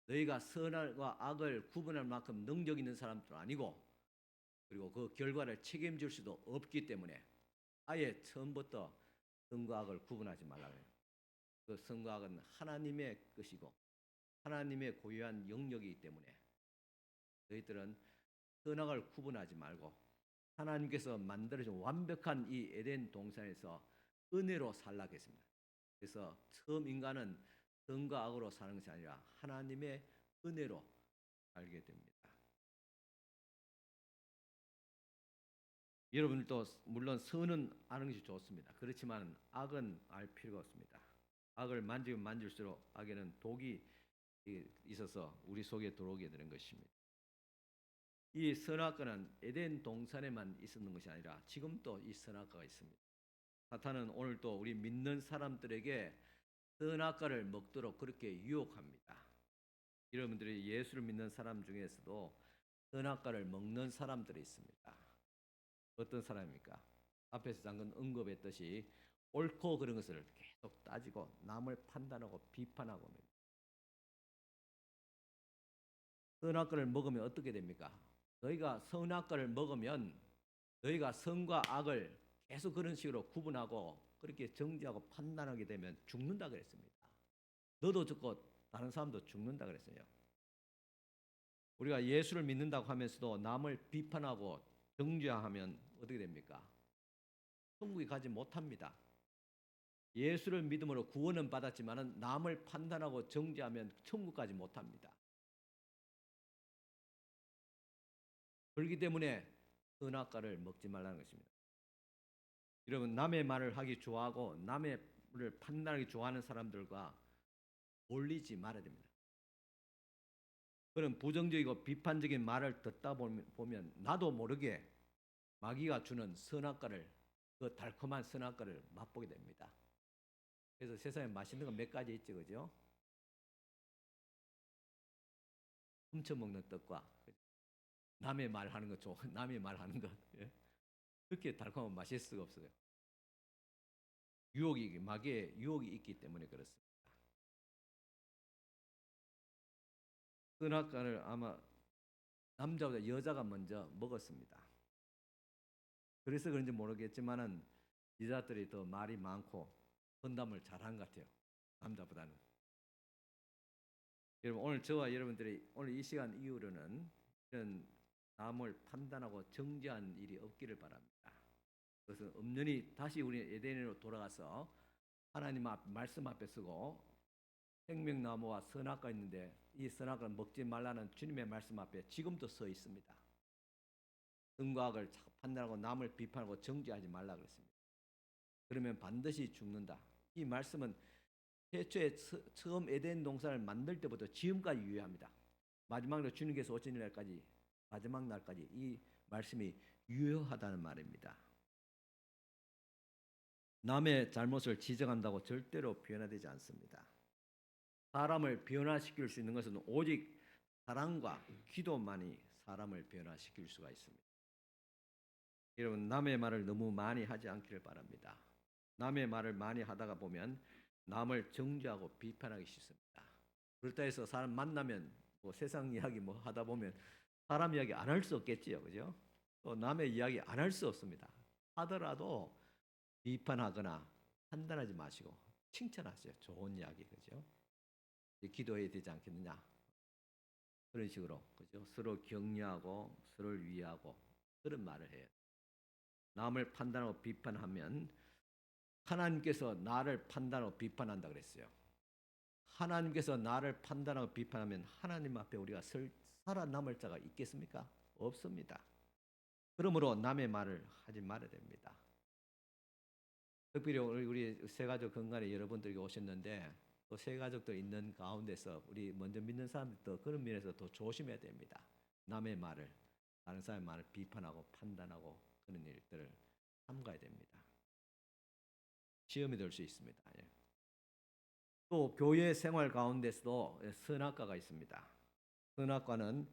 너희가 선과 악을 구분할 만큼 능력 있는 사람도 아니고 그리고 그 결과를 책임질 수도 없기 때문에 아예 처음부터 선과 악을 구분하지 말라 그래요. 그 선과 악은 하나님의 것이고 하나님의 고유한 영역이기 때문에 너희들은 선악을 구분하지 말고 하나님께서 만들어준 완벽한 이 에덴 동산에서 은혜로 살라 했습니다. 그래서 처음 인간은 선과 악으로 사는 것이 아니라 하나님의 은혜로 살게 됩니다. 여러분들도 물론 선은 아는 것이 좋습니다. 그렇지만 악은 알 필요가 없습니다. 악을 만지면 만질수록 악에는 독이 있어서 우리 속에 들어오게 되는 것입니다. 이 선악과는 에덴 동산에만 있었는 것이 아니라 지금도 이 선악과가 있습니다. 사탄은 오늘도 우리 믿는 사람들에게 선악과를 먹도록 그렇게 유혹합니다. 여러분들이 예수를 믿는 사람 중에서도 선악과를 먹는 사람들이 있습니다. 어떤 사람입니까? 앞에서 잠깐 언급했듯이 옳고 그른 것을 계속 따지고 남을 판단하고 비판하고 선악과를 먹으면 어떻게 됩니까? 너희가 선악과를 먹으면 너희가 선과 악을 계속 그런 식으로 구분하고 그렇게 정지하고 판단하게 되면 죽는다 그랬습니다. 너도 죽고 다른 사람도 죽는다 그랬어요. 우리가 예수를 믿는다고 하면서도 남을 비판하고 정죄하면 어떻게 됩니까? 천국에 가지 못합니다. 예수를 믿음으로 구원은 받았지만 남을 판단하고 정죄하면 천국 가지 못합니다. 그렇기 때문에 선악과를 먹지 말라는 것입니다. 여러분 남의 말을 하기 좋아하고 남의 말을 판단하기 좋아하는 사람들과 어울리지 말아야 됩니다. 그런 부정적이고 비판적인 말을 듣다 보면 나도 모르게 마귀가 주는 선악과를 그 달콤한 선악과를 맛보게 됩니다. 그래서 세상에 맛있는 거 몇 가지 있죠, 그죠? 훔쳐먹는 떡과 남의 말하는 거 좋아, 남의 말하는 것 예? 그렇게 달콤한 맛일 수가 없어요. 유혹이 마귀의 유혹이 있기 때문에 그렇습니다. 선악과를 아마 남자보다 여자가 먼저 먹었습니다. 그래서 그런지 모르겠지만은 여자들이 더 말이 많고 건담을 잘한 것 같아요. 남자보다는. 여러분 오늘 저와 여러분들이 오늘 이 시간 이후로는 이런 남을 판단하고 정죄한 일이 없기를 바랍니다. 그것은 엄연히 다시 우리 에덴으로 돌아가서 하나님 말씀 앞에 서고 생명나무와 선악과 있는데 이 선악과를 먹지 말라는 주님의 말씀 앞에 지금도 서 있습니다. 선과 악을 판단하고 남을 비판하고 정죄하지 말라 그랬습니다. 그러면 반드시 죽는다. 이 말씀은 최초에 처음 에덴 동산을 만들 때부터 지금까지 유효합니다. 마지막으로 주님께서 오시는 날까지, 마지막 날까지 이 말씀이 유효하다는 말입니다. 남의 잘못을 지적한다고 절대로 변화되지 않습니다. 사람을 변화시킬 수 있는 것은 오직 사랑과 기도만이 사람을 변화시킬 수가 있습니다. 여러분, 남의 말을 너무 많이 하지 않기를 바랍니다. 남의 말을 많이 하다가 보면 남을 정죄하고 비판하기 쉽습니다. 그렇다 해서 사람 만나면 뭐 세상 이야기 뭐 하다 보면 사람 이야기 안 할 수 없겠지요, 그죠? 또 남의 이야기 안 할 수 없습니다. 하더라도 비판하거나 판단하지 마시고 칭찬하세요. 좋은 이야기, 그죠? 기도해야 되지 않겠느냐? 그런 식으로, 그죠? 서로 격려하고 서로를 위하고 그런 말을 해요. 남을 판단하고 비판하면 하나님께서 나를 판단하고 비판한다 그랬어요. 하나님께서 나를 판단하고 비판하면 하나님 앞에 우리가 살아남을 자가 있겠습니까? 없습니다. 그러므로 남의 말을 하지 말아야 됩니다. 특별히 우리 새가족 건강에 여러분들이 오셨는데 또 새가족들 있는 가운데서 우리 먼저 믿는 사람들도 그런 면에서 더 조심해야 됩니다. 남의 말을, 다른 사람의 말을 비판하고 판단하고 그런 일들을 삼가야 됩니다. 시험이 될 수 있습니다. 또 교회 생활 가운데서도 선악과가 있습니다. 선악과는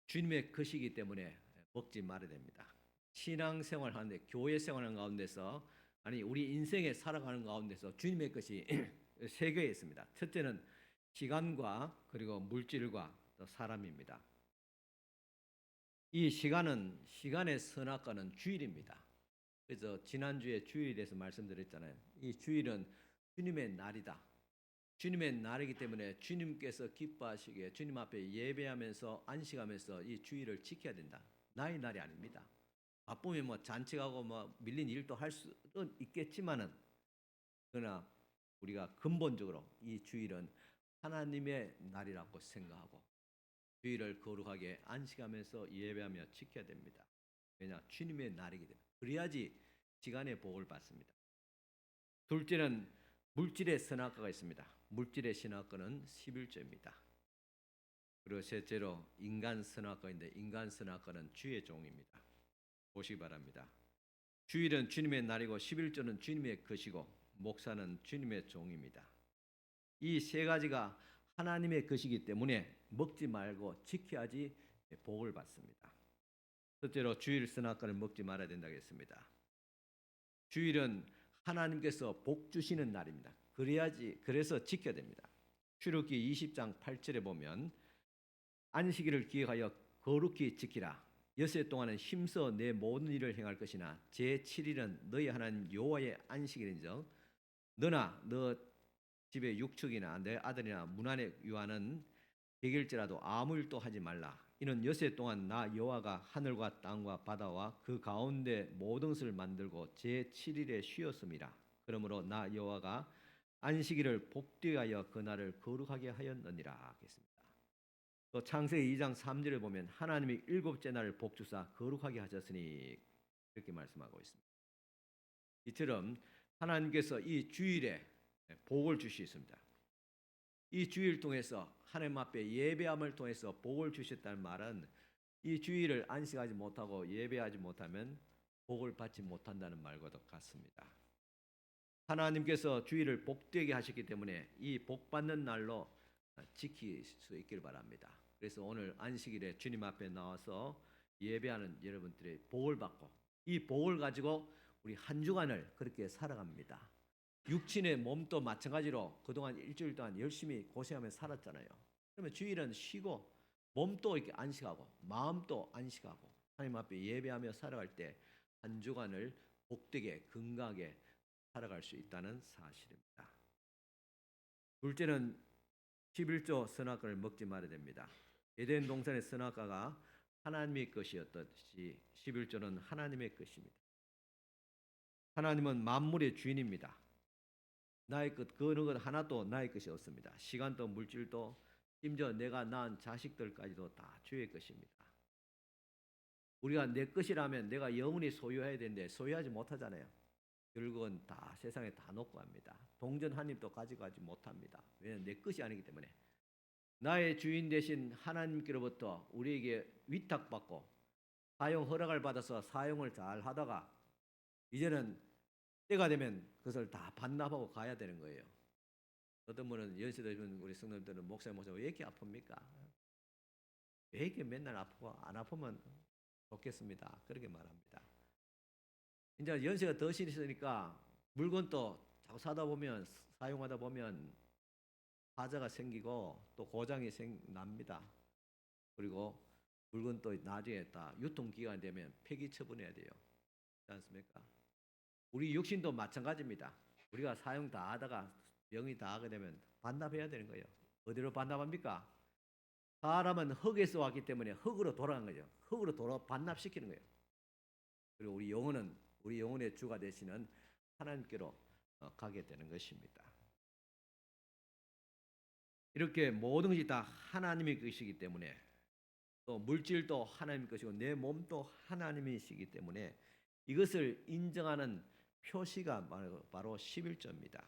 주님의 것이기 때문에 먹지 말아야 됩니다. 신앙 생활하는데 교회 생활하는 가운데서 아니 우리 인생에 살아가는 가운데서 주님의 것이 세 개에 있습니다. 첫째는 시간과 그리고 물질과 또 사람입니다. 이 시간의 선악과는 주일입니다. 그래서 지난주에 주일에 대해서 말씀드렸잖아요. 이 주일은 주님의 날이다. 주님의 날이기 때문에 주님께서 기뻐하시기에 주님 앞에 예배하면서 안식하면서 이 주일을 지켜야 된다. 나의 날이 아닙니다. 바쁘면 뭐 잔치하고 뭐 밀린 일도 할 수는 있겠지만은 그러나 우리가 근본적으로 이 주일은 하나님의 날이라고 생각하고 주일을 거룩하게 안식하면서 예배하며 지켜야 됩니다. 왜냐? 주님의 날이기 때문에. 그래야지 시간의 복을 받습니다. 둘째는 물질의 선악과가 있습니다. 물질의 선악과는 11조입니다. 그리고 셋째로 인간 선악과인데 인간 선악과는 주의 종입니다. 보시기 바랍니다. 주일은 주님의 날이고 11조는 주님의 것이고 목사는 주님의 종입니다. 이 세 가지가 하나님의 것이기 때문에 먹지 말고 지켜야지 복을 받습니다. 첫째로 주일 선악과를 먹지 말아야 된다고 했습니다. 주일은 하나님께서 복 주시는 날입니다. 그래서 지켜야 됩니다. 출애굽기 20장 8절에 보면 안식일을 기억하여 거룩히 지키라. 여섯 동안은 힘써 내 모든 일을 행할 것이나 제7일은 너희 하나님 여호와의 안식일인즉 너나 너 집의 육축이나 내 아들이나 문 안에 유하는 백일째라도 아무 일도 하지 말라. 이는 여섯 동안 나 여호와가 하늘과 땅과 바다와 그 가운데 모든 것을 만들고 제7일에 쉬었음이라. 그러므로 나 여호와가 안식일을 복되게 하여 그날을 거룩하게 하였느니라 하겠습니다. 또 창세기 2장 3절을 보면 하나님이 일곱째 날을 복주사 거룩하게 하셨으니 이렇게 말씀하고 있습니다. 이처럼 하나님께서 이 주일에 복을 주시습니다. 이 주일 통해서 하나님 앞에 예배함을 통해서 복을 주셨다는 말은 이 주일을 안식하지 못하고 예배하지 못하면 복을 받지 못한다는 말과도 같습니다. 하나님께서 주일을 복되게 하셨기 때문에 이 복받는 날로 지킬 수 있기를 바랍니다. 그래서 오늘 안식일에 주님 앞에 나와서 예배하는 여러분들의 복을 받고 이 복을 가지고 우리 한 주간을 그렇게 살아갑니다. 육신의 몸도 마찬가지로 그동안 일주일 동안 열심히 고생하며 살았잖아요. 그러면 주일은 쉬고 몸도 이렇게 안식하고 마음도 안식하고 하나님 앞에 예배하며 살아갈 때 한 주간을 복되게 건강하게 살아갈 수 있다는 사실입니다. 둘째는 11조 선악과를 먹지 말아야 됩니다. 에덴 동산의 선악과가 하나님의 것이었듯이 11조는 하나님의 것입니다. 하나님은 만물의 주인입니다. 나의 것, 그 어느 것 하나도 나의 것이 없습니다. 시간도 물질도 심지어 내가 낳은 자식들까지도 다 주의 것입니다. 우리가 내 것이라면 내가 영원히 소유해야 되는데 소유하지 못하잖아요. 결국은 다 세상에 다 놓고 합니다. 동전 한 입도 가져가지 못합니다. 왜냐하면 내 것이 아니기 때문에. 나의 주인 되신 하나님께로부터 우리에게 위탁받고 사용 허락을 받아서 사용을 잘 하다가 이제는 때가 되면 그것을 다 반납하고 가야 되는 거예요. 어떤 분은 연세 드신 우리 성도님들은 목사님 왜 이렇게 아픕니까? 왜 이렇게 맨날 아프고 안 아프면 좋겠습니다. 그렇게 말합니다. 이제 연세가 더 있으니까 물건도 자꾸 사다 보면 사용하다 보면 하자가 생기고 또 고장이 납니다. 그리고 물건도 나중에 다 유통기간 되면 폐기 처분해야 돼요. 그렇지 않습니까? 우리 육신도 마찬가지입니다. 우리가 사용 다 하다가 병이 다 하게 되면 반납해야 되는 거예요. 어디로 반납합니까? 사람은 흙에서 왔기 때문에 흙으로 돌아간 거죠. 흙으로 반납시키는 거예요. 그리고 우리 영혼의 주가 되시는 하나님께로 가게 되는 것입니다. 이렇게 모든 것이 다 하나님의 것이기 때문에 또 물질도 하나님의 것이고 내 몸도 하나님이시기 때문에 이것을 인정하는 표시가 바로 11조입니다.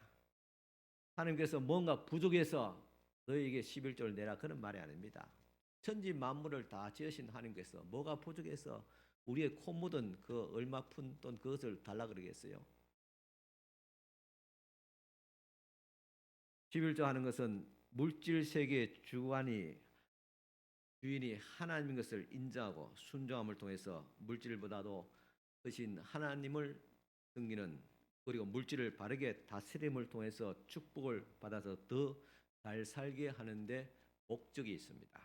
하나님께서 뭔가 부족해서 너에게 11조를 내라 그런 말이 아닙니다. 천지 만물을 다 지으신 하나님께서 뭐가 부족해서 우리의 코 묻은 그 얼마 푼 돈 그것을 달라 그러겠어요? 11조 하는 것은 물질 세계의 주인이 하나님인 것을 인정하고 순종함을 통해서 물질보다도 크신 하나님을 섬기는 그리고 물질을 바르게 다스림을 통해서 축복을 받아서 더 잘 살게 하는데 목적이 있습니다.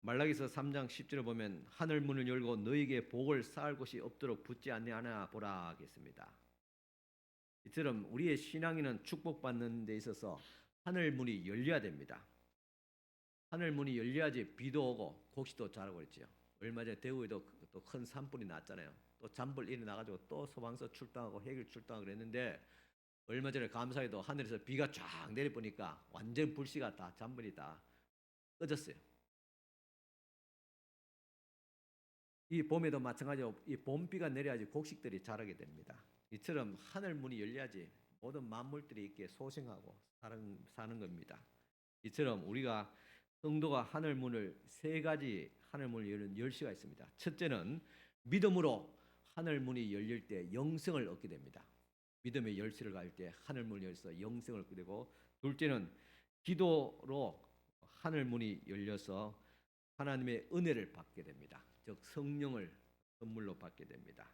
말라기서 3장 10절을 보면 하늘 문을 열고 너에게 복을 쌓을 곳이 없도록 붙지 아니하나 보라 하겠습니다. 이처럼 우리의 신앙인은 축복받는 데 있어서 하늘 문이 열려야 됩니다. 하늘 문이 열려야지 비도 오고 곡식도 자라고 그랬죠. 얼마 전에 대구에도 또 큰 산불이 났잖아요. 또 잔불 일어나가지고 또 소방서 출동하고 해결 출동하고 그랬는데 얼마 전에 감사히도 하늘에서 비가 쫙 내려보니까 완전 불씨가 다 잔불이 다 꺼졌어요. 이 봄에도 마찬가지로 이 봄비가 내려야지 곡식들이 자라게 됩니다. 이처럼 하늘 문이 열려야지 모든 만물들이 있게 소생하고 사는 겁니다. 이처럼 우리가 성도가 하늘 문을 세 가지 하늘 문을 여는 열쇠가 있습니다. 첫째는 믿음으로 하늘 문이 열릴 때 영생을 얻게 됩니다. 믿음의 열쇠를 가질 때 하늘 문을 열어서 영생을 얻게 되고, 둘째는 기도로 하늘 문이 열려서 하나님의 은혜를 받게 됩니다. 즉 성령을 선물로 받게 됩니다.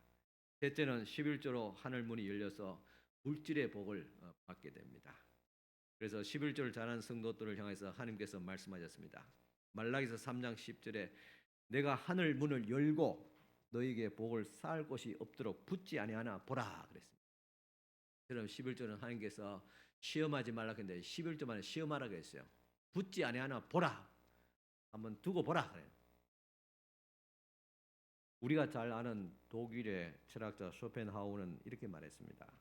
셋째는 11조로 하늘 문이 열려서 물질의 복을 받게 됩니다. 그래서 11조를 잘하는 성도들을 향해서 하나님께서 말씀하셨습니다. 말라기서 3장 10절에 내가 하늘 문을 열고 너에게 복을 쌓을 곳이 없도록 붙지 아니하나 보라 그랬습니다. 그럼 11조는 하나님께서 시험하지 말라 했는데 11조만에 시험하라고 했어요. 붙지 아니하나 보라. 한번 두고 보라 그래요. 우리가 잘 아는 독일의 철학자 쇼펜하우어는 이렇게 말했습니다.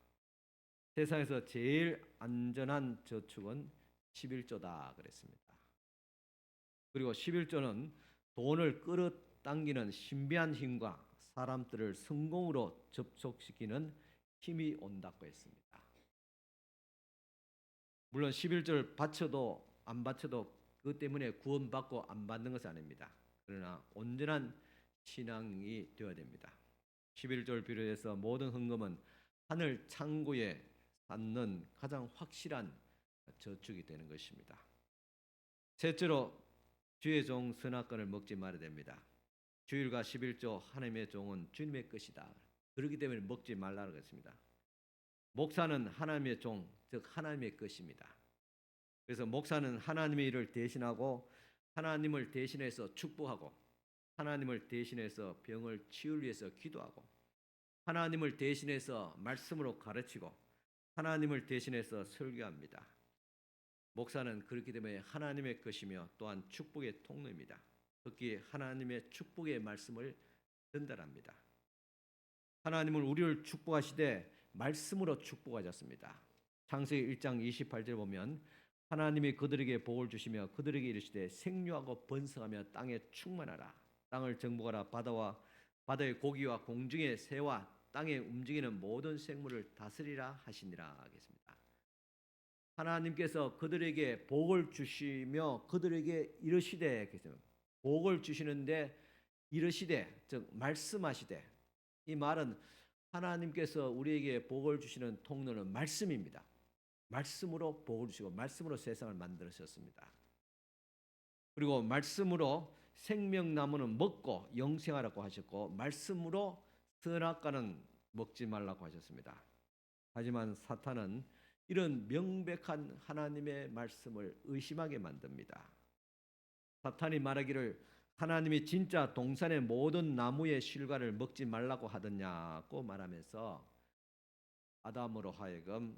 세상에서 제일 안전한 저축은 11조다 그랬습니다. 그리고 11조는 돈을 끌어당기는 신비한 힘과 사람들을 성공으로 접촉시키는 힘이 온다고 했습니다. 물론 11조를 바쳐도 안 바쳐도 그것 때문에 구원받고 안 받는 것은 아닙니다. 그러나 온전한 신앙이 되어야 됩니다. 11조를 비롯해서 모든 헌금은 하늘 창고에 쌓는 가장 확실한 저축이 되는 것입니다. 셋째로 주의 종 선악과를 먹지 말아야 됩니다. 주일과 11조 하나님의 종은 주님의 것이다. 그렇기 때문에 먹지 말라고 했습니다. 목사는 하나님의 종, 즉 하나님의 것입니다. 그래서 목사는 하나님의 일을 대신하고 하나님을 대신해서 축복하고 하나님을 대신해서 병을 치유를 위해서 기도하고 하나님을 대신해서 말씀으로 가르치고 하나님을 대신해서 설교합니다. 목사는 그렇기 때문에 하나님의 것이며 또한 축복의 통로입니다. 특히 하나님의 축복의 말씀을 전달합니다. 하나님은 우리를 축복하시되 말씀으로 축복하셨습니다. 창세기 1장 28절 보면 하나님이 그들에게 복을 주시며 그들에게 이르시되 생육하고 번성하며 땅에 충만하라. 땅을 정복하라. 바다의 고기와 공중의 새와 땅에 움직이는 모든 생물을 다스리라 하시니라 하겠습니다. 하나님께서 그들에게 복을 주시며 그들에게 이르시되, 복을 주시는데 이르시되, 즉 말씀하시되, 이 말은 하나님께서 우리에게 복을 주시는 통로는 말씀입니다. 말씀으로 복을 주시고 말씀으로 세상을 만들으셨습니다. 그리고 말씀으로 생명나무는 먹고 영생하라고 하셨고 말씀으로 선악과는 먹지 말라고 하셨습니다. 하지만 사탄은 이런 명백한 하나님의 말씀을 의심하게 만듭니다. 사탄이 말하기를 하나님이 진짜 동산의 모든 나무의 실과를 먹지 말라고 하더냐고 말하면서 아담으로 하여금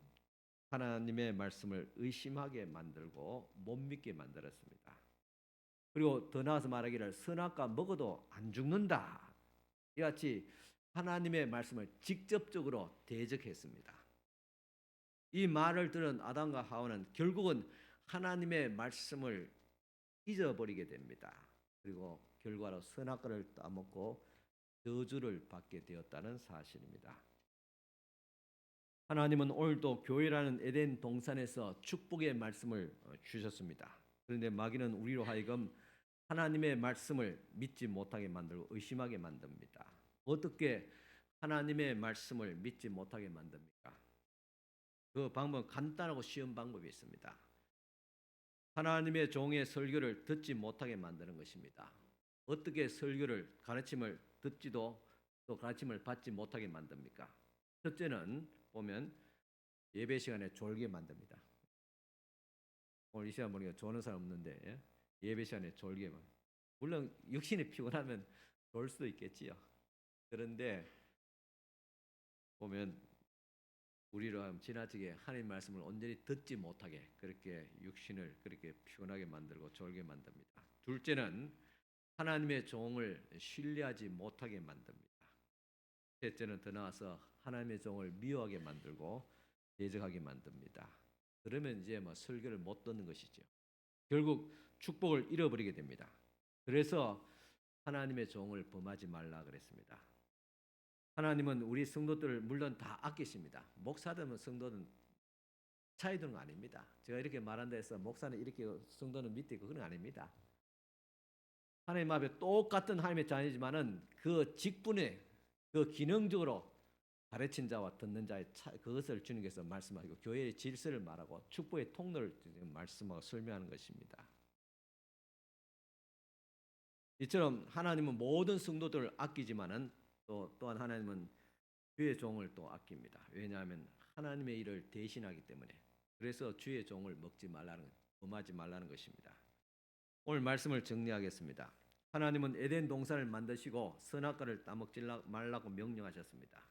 하나님의 말씀을 의심하게 만들고 못 믿게 만들었습니다. 그리고 더 나아가서 말하기를 선악과 먹어도 안 죽는다, 이같이 하나님의 말씀을 직접적으로 대적했습니다. 이 말을 들은 아담과 하와는 결국은 하나님의 말씀을 잊어버리게 됩니다. 그리고 결과로 선악과를 따먹고 저주를 받게 되었다는 사실입니다. 하나님은 오늘도 교회라는 에덴 동산에서 축복의 말씀을 주셨습니다. 그런데 마귀는 우리로 하여금 하나님의 말씀을 믿지 못하게 만들고 의심하게 만듭니다. 어떻게 하나님의 말씀을 믿지 못하게 만듭니까? 그 방법은 간단하고 쉬운 방법이 있습니다. 하나님의 종의 설교를 듣지 못하게 만드는 것입니다. 어떻게 설교를, 가르침을 듣지도 또 가르침을 받지 못하게 만듭니까? 첫째는 보면 예배 시간에 졸게 만듭니다. 오늘 이 시간 보니까 조는 사람 없는데 예배 시간에 졸게 만듭니다. 물론 육신이 피곤하면 졸 수도 있겠지요. 그런데 보면 우리로 하여금 지나치게 하나님 말씀을 온전히 듣지 못하게 그렇게 육신을 그렇게 피곤하게 만들고 졸게 만듭니다. 둘째는 하나님의 종을 신뢰하지 못하게 만듭니다. 셋째는 더 나아서 하나님의 종을 미워하게 만들고 대적하게 만듭니다. 그러면 이제 설교를 못 듣는 것이죠. 결국 축복을 잃어버리게 됩니다. 그래서 하나님의 종을 범하지 말라 그랬습니다. 하나님은 우리 성도들을 물론 다 아끼십니다. 목사들은 성도는 차이 두는 거 아닙니다. 제가 이렇게 말한다 해서 목사는 이렇게 성도는 밑에 있고 그건 아닙니다. 하나님 앞에 똑같은 하나님의 자녀지만은 그 직분에 그 기능적으로 가르친 자와 듣는 자의 그것을 주님께서 말씀하시고 교회의 질서를 말하고 축복의 통로를 말씀하고 설명하는 것입니다. 이처럼 하나님은 모든 성도들을 아끼지만은 또한 하나님은 주의 종을 또 아낍니다. 왜냐하면 하나님의 일을 대신하기 때문에. 그래서 주의 종을 범하지 말라는 것입니다. 오늘 말씀을 정리하겠습니다. 하나님은 에덴 동산을 만드시고 선악과를 따먹지 말라고 명령하셨습니다.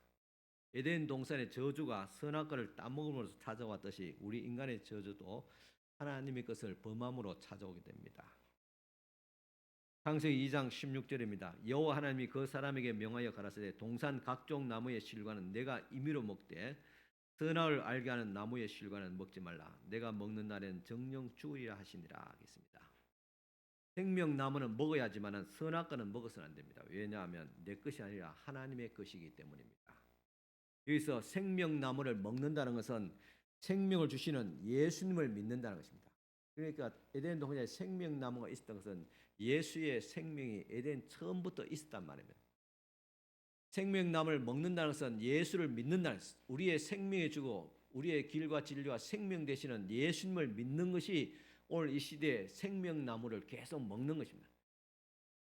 에덴 동산의 저주가 선악과를 따먹음으로써 찾아왔듯이 우리 인간의 저주도 하나님의 것을 범함으로 찾아오게 됩니다. 창세기 2장 16절입니다. 여호와 하나님이 그 사람에게 명하여 가라사대 동산 각종 나무의 실과는 내가 임의로 먹되 선악을 알게 하는 나무의 실과는 먹지 말라. 내가 먹는 날에는 정령 죽으리라 하시니라 하겠습니다. 생명나무는 먹어야 하지만 선악과는 먹어서는 안 됩니다. 왜냐하면 내 것이 아니라 하나님의 것이기 때문입니다. 여기서 생명나무를 먹는다는 것은 생명을 주시는 예수님을 믿는다는 것입니다. 그러니까 에덴 동산에 생명나무가 있었던 것은 예수의 생명이 에덴 처음부터 있었단 말입니다. 생명나무를 먹는다는 것은 예수를 믿는다는 것입니다. 우리의 생명을 주고 우리의 길과 진리와 생명 되시는 예수님을 믿는 것이 오늘 이 시대에 생명나무를 계속 먹는 것입니다.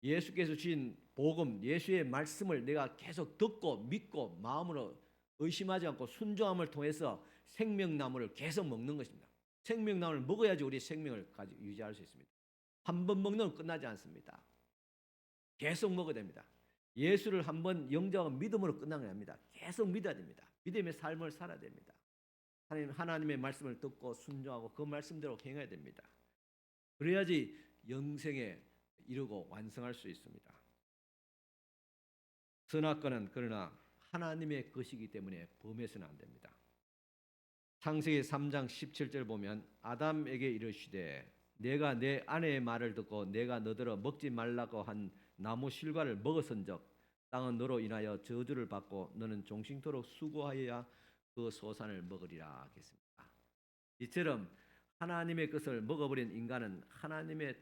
예수께서 주신 복음, 예수의 말씀을 내가 계속 듣고 믿고 마음으로 의심하지 않고 순종함을 통해서 생명나무를 계속 먹는 것입니다. 생명나무를 먹어야지 우리 생명을 유지할 수 있습니다. 한 번 먹는 건 끝나지 않습니다. 계속 먹어야 됩니다. 예수를 한번 영접하고 믿음으로 끝나는 게 아닙니다. 계속 믿어야 됩니다. 믿음의 삶을 살아야 됩니다. 하나님의 말씀을 듣고 순종하고 그 말씀대로 행해야 됩니다. 그래야지 영생에 이르고 완성할 수 있습니다. 선악과는 그러나 하나님의 것이기 때문에 범해서는 안 됩니다. 창세기 3장 17절 보면 아담에게 이르시되 내가 내 아내의 말을 듣고 내가 너더러 먹지 말라고 한 나무 실과를 먹었은즉 땅은 너로 인하여 저주를 받고 너는 종신토록 수고하여야 그 소산을 먹으리라 하겠습니다. 이처럼 하나님의 것을 먹어버린 인간은 하나님의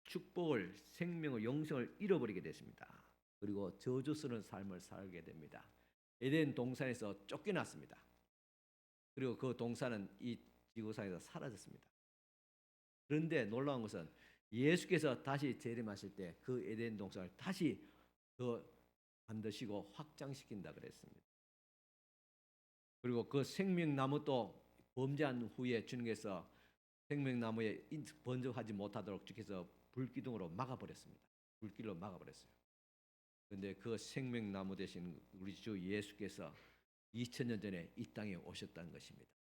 축복을, 생명을, 영생을 잃어버리게 됐습니다. 그리고 저주스러운 삶을 살게 됩니다. 에덴 동산에서 쫓겨났습니다. 그리고 그 동산은 이 지구상에서 사라졌습니다. 그런데 놀라운 것은 예수께서 다시 재림하실 때 그 에덴 동산을 다시 더 만드시고 확장시킨다 그랬습니다. 그리고 그 생명나무도 범죄한 후에 주님께서 생명나무에 번쩍하지 못하도록 주께서 불기둥으로 막아버렸습니다. 불길로 막아버렸어요. 그런데 그 생명나무 대신 우리 주 예수께서 2000년 전에 이 땅에 오셨다는 것입니다.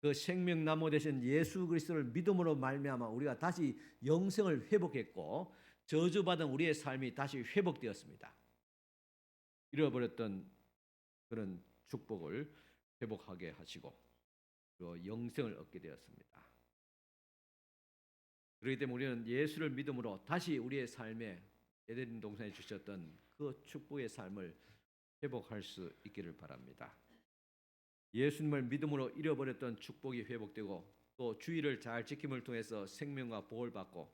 그 생명나무 대신 예수 그리스도를 믿음으로 말미암아 우리가 다시 영생을 회복했고 저주받은 우리의 삶이 다시 회복되었습니다. 잃어버렸던 그런 축복을 회복하게 하시고 또 영생을 얻게 되었습니다. 그렇기 때문에 우리는 예수를 믿음으로 다시 우리의 삶에 에덴 동산에 주셨던 그 축복의 삶을 회복할 수 있기를 바랍니다. 예수님을 믿음으로 잃어버렸던 축복이 회복되고 또 주의를 잘 지킴을 통해서 생명과 복을 받고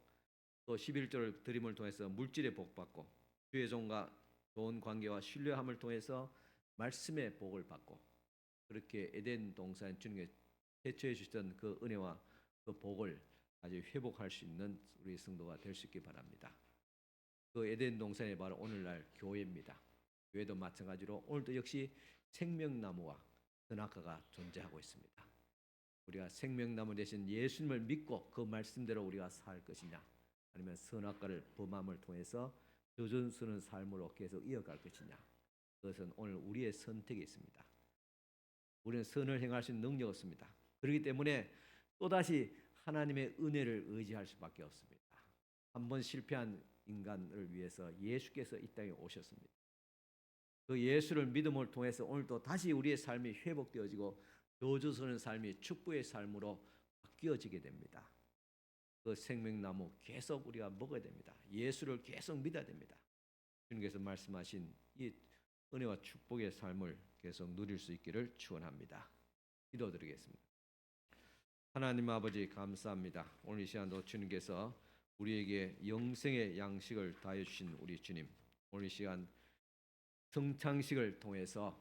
또 11조를 드림을 통해서 물질의 복 받고 주의 종과 좋은 관계와 신뢰함을 통해서 말씀의 복을 받고 그렇게 에덴 동산 주님께 대처해 주셨던 그 은혜와 그 복을 다시 회복할 수 있는 우리 성도가 될 수 있기 바랍니다. 그 에덴 동산이 바로 오늘날 교회입니다. 교회도 마찬가지로 오늘도 역시 생명나무와 선악과가 존재하고 있습니다. 우리가 생명나무 대신 예수님을 믿고 그 말씀대로 우리가 살 것이냐 아니면 선악과를 범함을 통해서 조준스러운 삶으로 계속 이어갈 것이냐 그것은 오늘 우리의 선택이 있습니다. 우리는 선을 행할 수 있는 능력이 없습니다. 그렇기 때문에 또다시 하나님의 은혜를 의지할 수밖에 없습니다. 한번 실패한 인간을 위해서 예수께서 이 땅에 오셨습니다. 그 예수를 믿음을 통해서 오늘도 다시 우리의 삶이 회복되어지고 저주스러운 삶이 축복의 삶으로 바뀌어지게 됩니다. 그 생명나무 계속 우리가 먹어야 됩니다. 예수를 계속 믿어야 됩니다. 주님께서 말씀하신 이 은혜와 축복의 삶을 계속 누릴 수 있기를 축원합니다. 기도드리겠습니다. 하나님 아버지 감사합니다. 오늘 이 시간도 주님께서 우리에게 영생의 양식을 다해 주신 우리 주님, 오늘 이 시간 성찬식을 통해서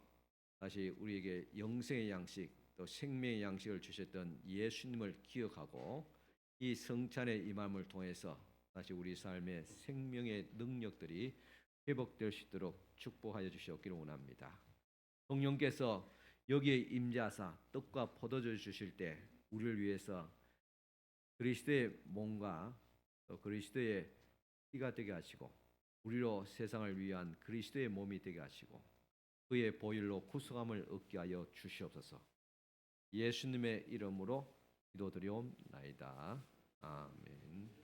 다시 우리에게 영생의 양식 또 생명의 양식을 주셨던 예수님을 기억하고 이 성찬의 임함을 통해서 다시 우리 삶의 생명의 능력들이 회복될 수 있도록 축복하여 주시옵기를 원합니다. 성령께서 여기에 임재하사 떡과 포도주 주실 때 우리를 위해서 그리스도의 몸과 또 그리스도의 피가 되게 하시고 우리로 세상을 위한 그리스도의 몸이 되게 하시고 그의 보혈로 구속함을 얻게 하여 주시옵소서. 예수님의 이름으로 기도드리옵나이다. 아멘.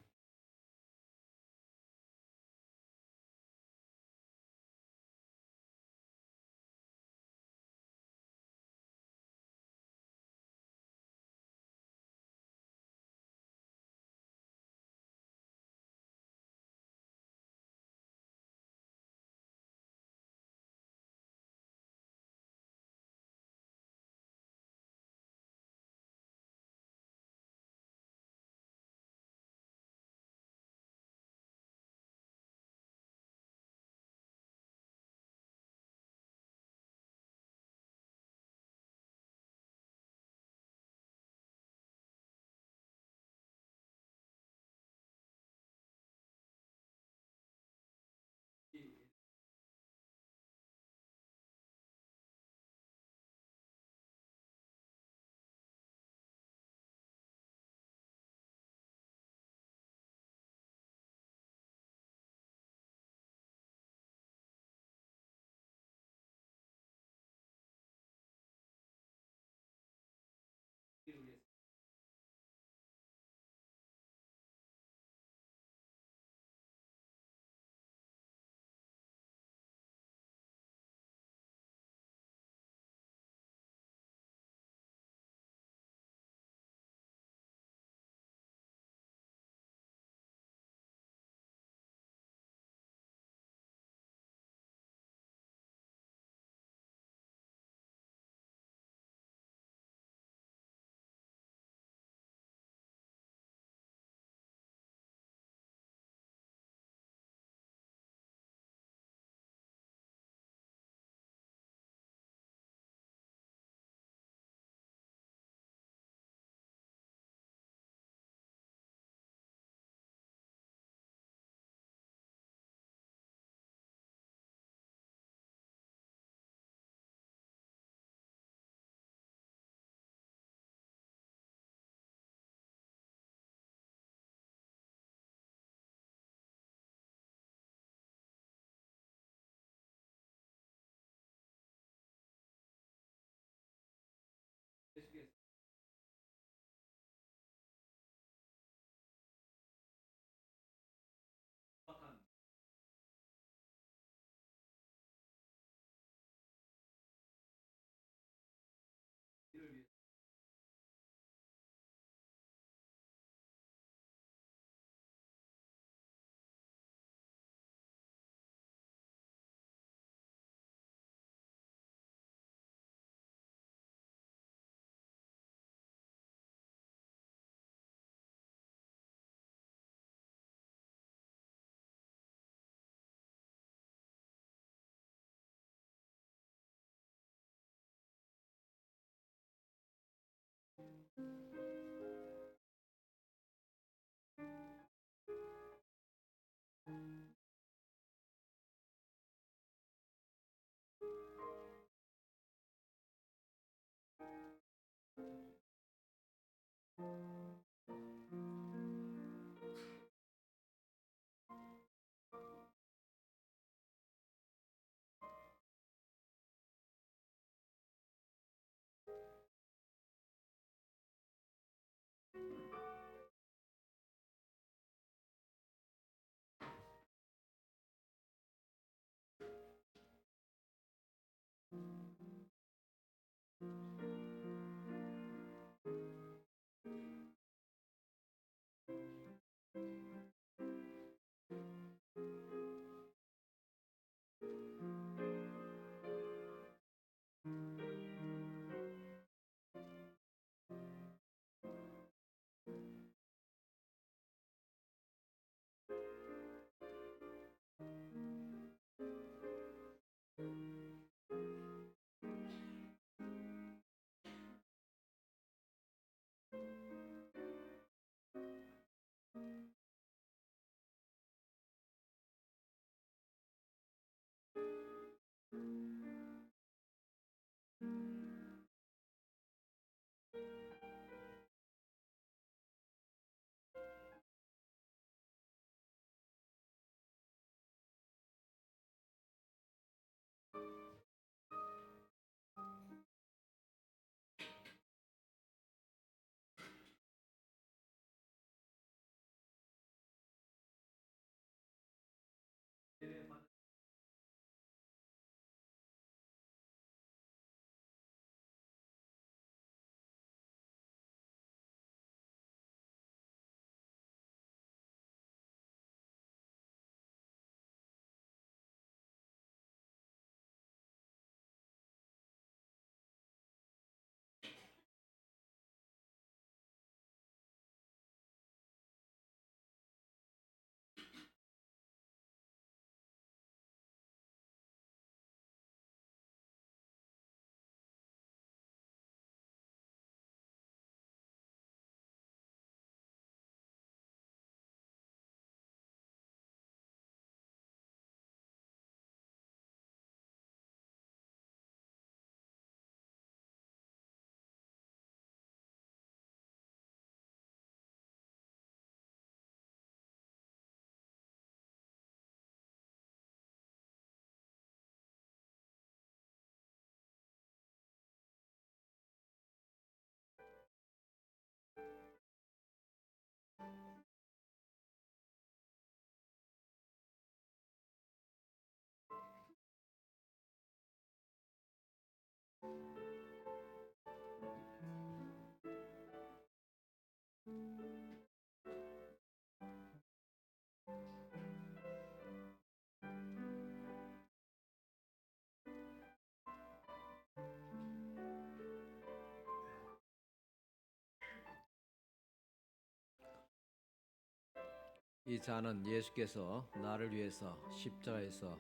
이 잔은 예수께서 나를 위해서 십자가에서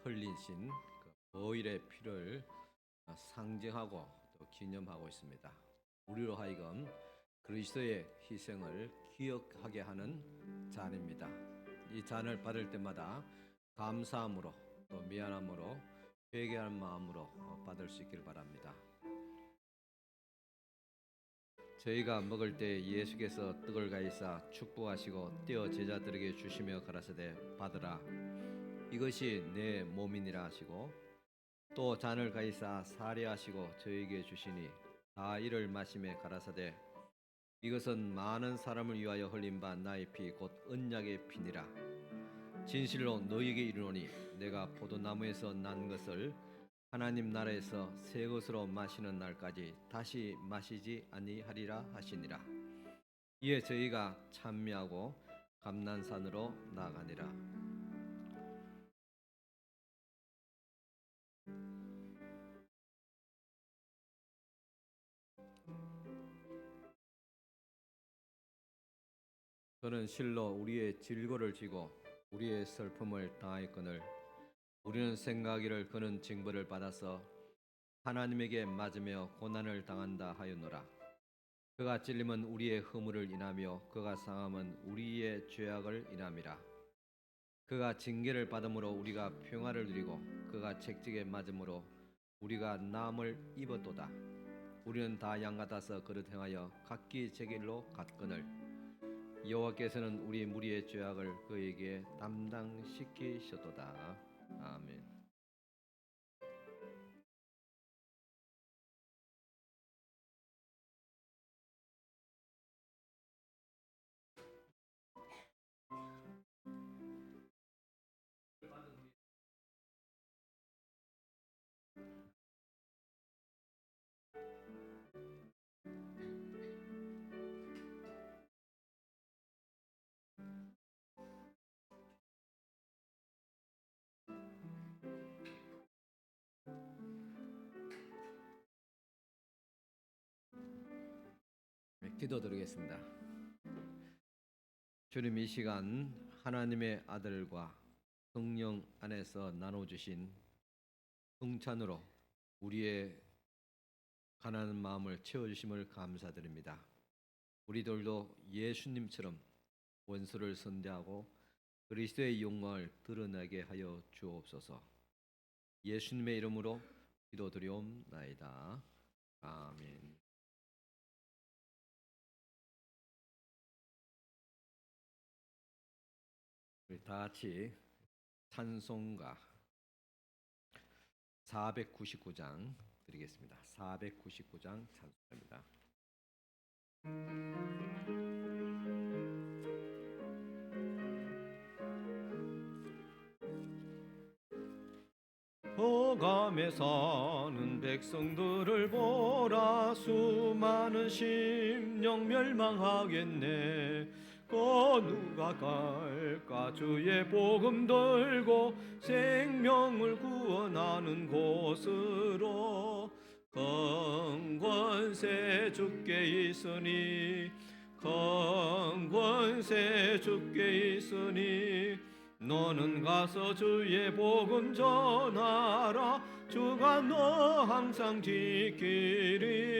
흘리신 그 보혈의 피를 상징하고 또 기념하고 있습니다. 우리로 하여금 그리스도의 희생을 기억하게 하는 잔입니다. 이 잔을 받을 때마다 감사함으로 또 미안함으로 회개하는 마음으로 받을 수 있기를 바랍니다. 저희가 먹을 때 예수께서 떡을 가지사 축복하시고 떼어 제자들에게 주시며 가라사대 받으라 이것이 내 몸이니라 하시고 또 잔을 가지사 사례하시고 저에게 주시니 다 이를 마시매 가라사대 이것은 많은 사람을 위하여 흘린 바 나의 피 곧 언약의 피니라. 진실로 너희에게 이르노니 내가 포도나무에서 난 것을 하나님 나라에서 새 것으로 마시는 날까지 다시 마시지 아니하리라 하시니라. 이에 저희가 찬미하고 감난산으로 나아가니라. 그는 실로 우리의 질고를 지고 우리의 슬픔을 당하였거늘 우리는 생각하기를 그는 징벌을 받아서 하나님에게 맞으며 고난을 당한다 하였노라. 그가 찔림은 우리의 허물을 인하며 그가 상함은 우리의 죄악을 인함이라. 그가 징계를 받음으로 우리가 평화를 누리고 그가 채찍에 맞음으로 우리가 나음을 입었도다. 우리는 다 양 같아서 그릇 행하여 각기 제 길로 갔거늘 여호와께서는 우리 무리의 죄악을 그에게 담당시키셨도다. 아멘. 기도드리겠습니다. 주님, 이 시간 하나님의 아들과 성령 안에서 나눠주신 성찬으로 우리의 가난한 마음을 채워주심을 감사드립니다. 우리들도 예수님처럼 원수를 선대하고 그리스도의 영광을 드러나게 하여 주옵소서. 예수님의 이름으로 기도드리옵나이다. 아멘. 우리 다 같이 찬송가 499장 드리겠습니다. 499장 찬송입니다. 호감에 사는 백성들을 보라. 수많은 심령 멸망하겠네. 누가 갈까 주의 복음 들고 생명을 구원하는 곳으로. 건권세 주께 있으니 건권세 주께 있으니 너는 가서 주의 복음 전하라. 주가 너 항상 지키리라.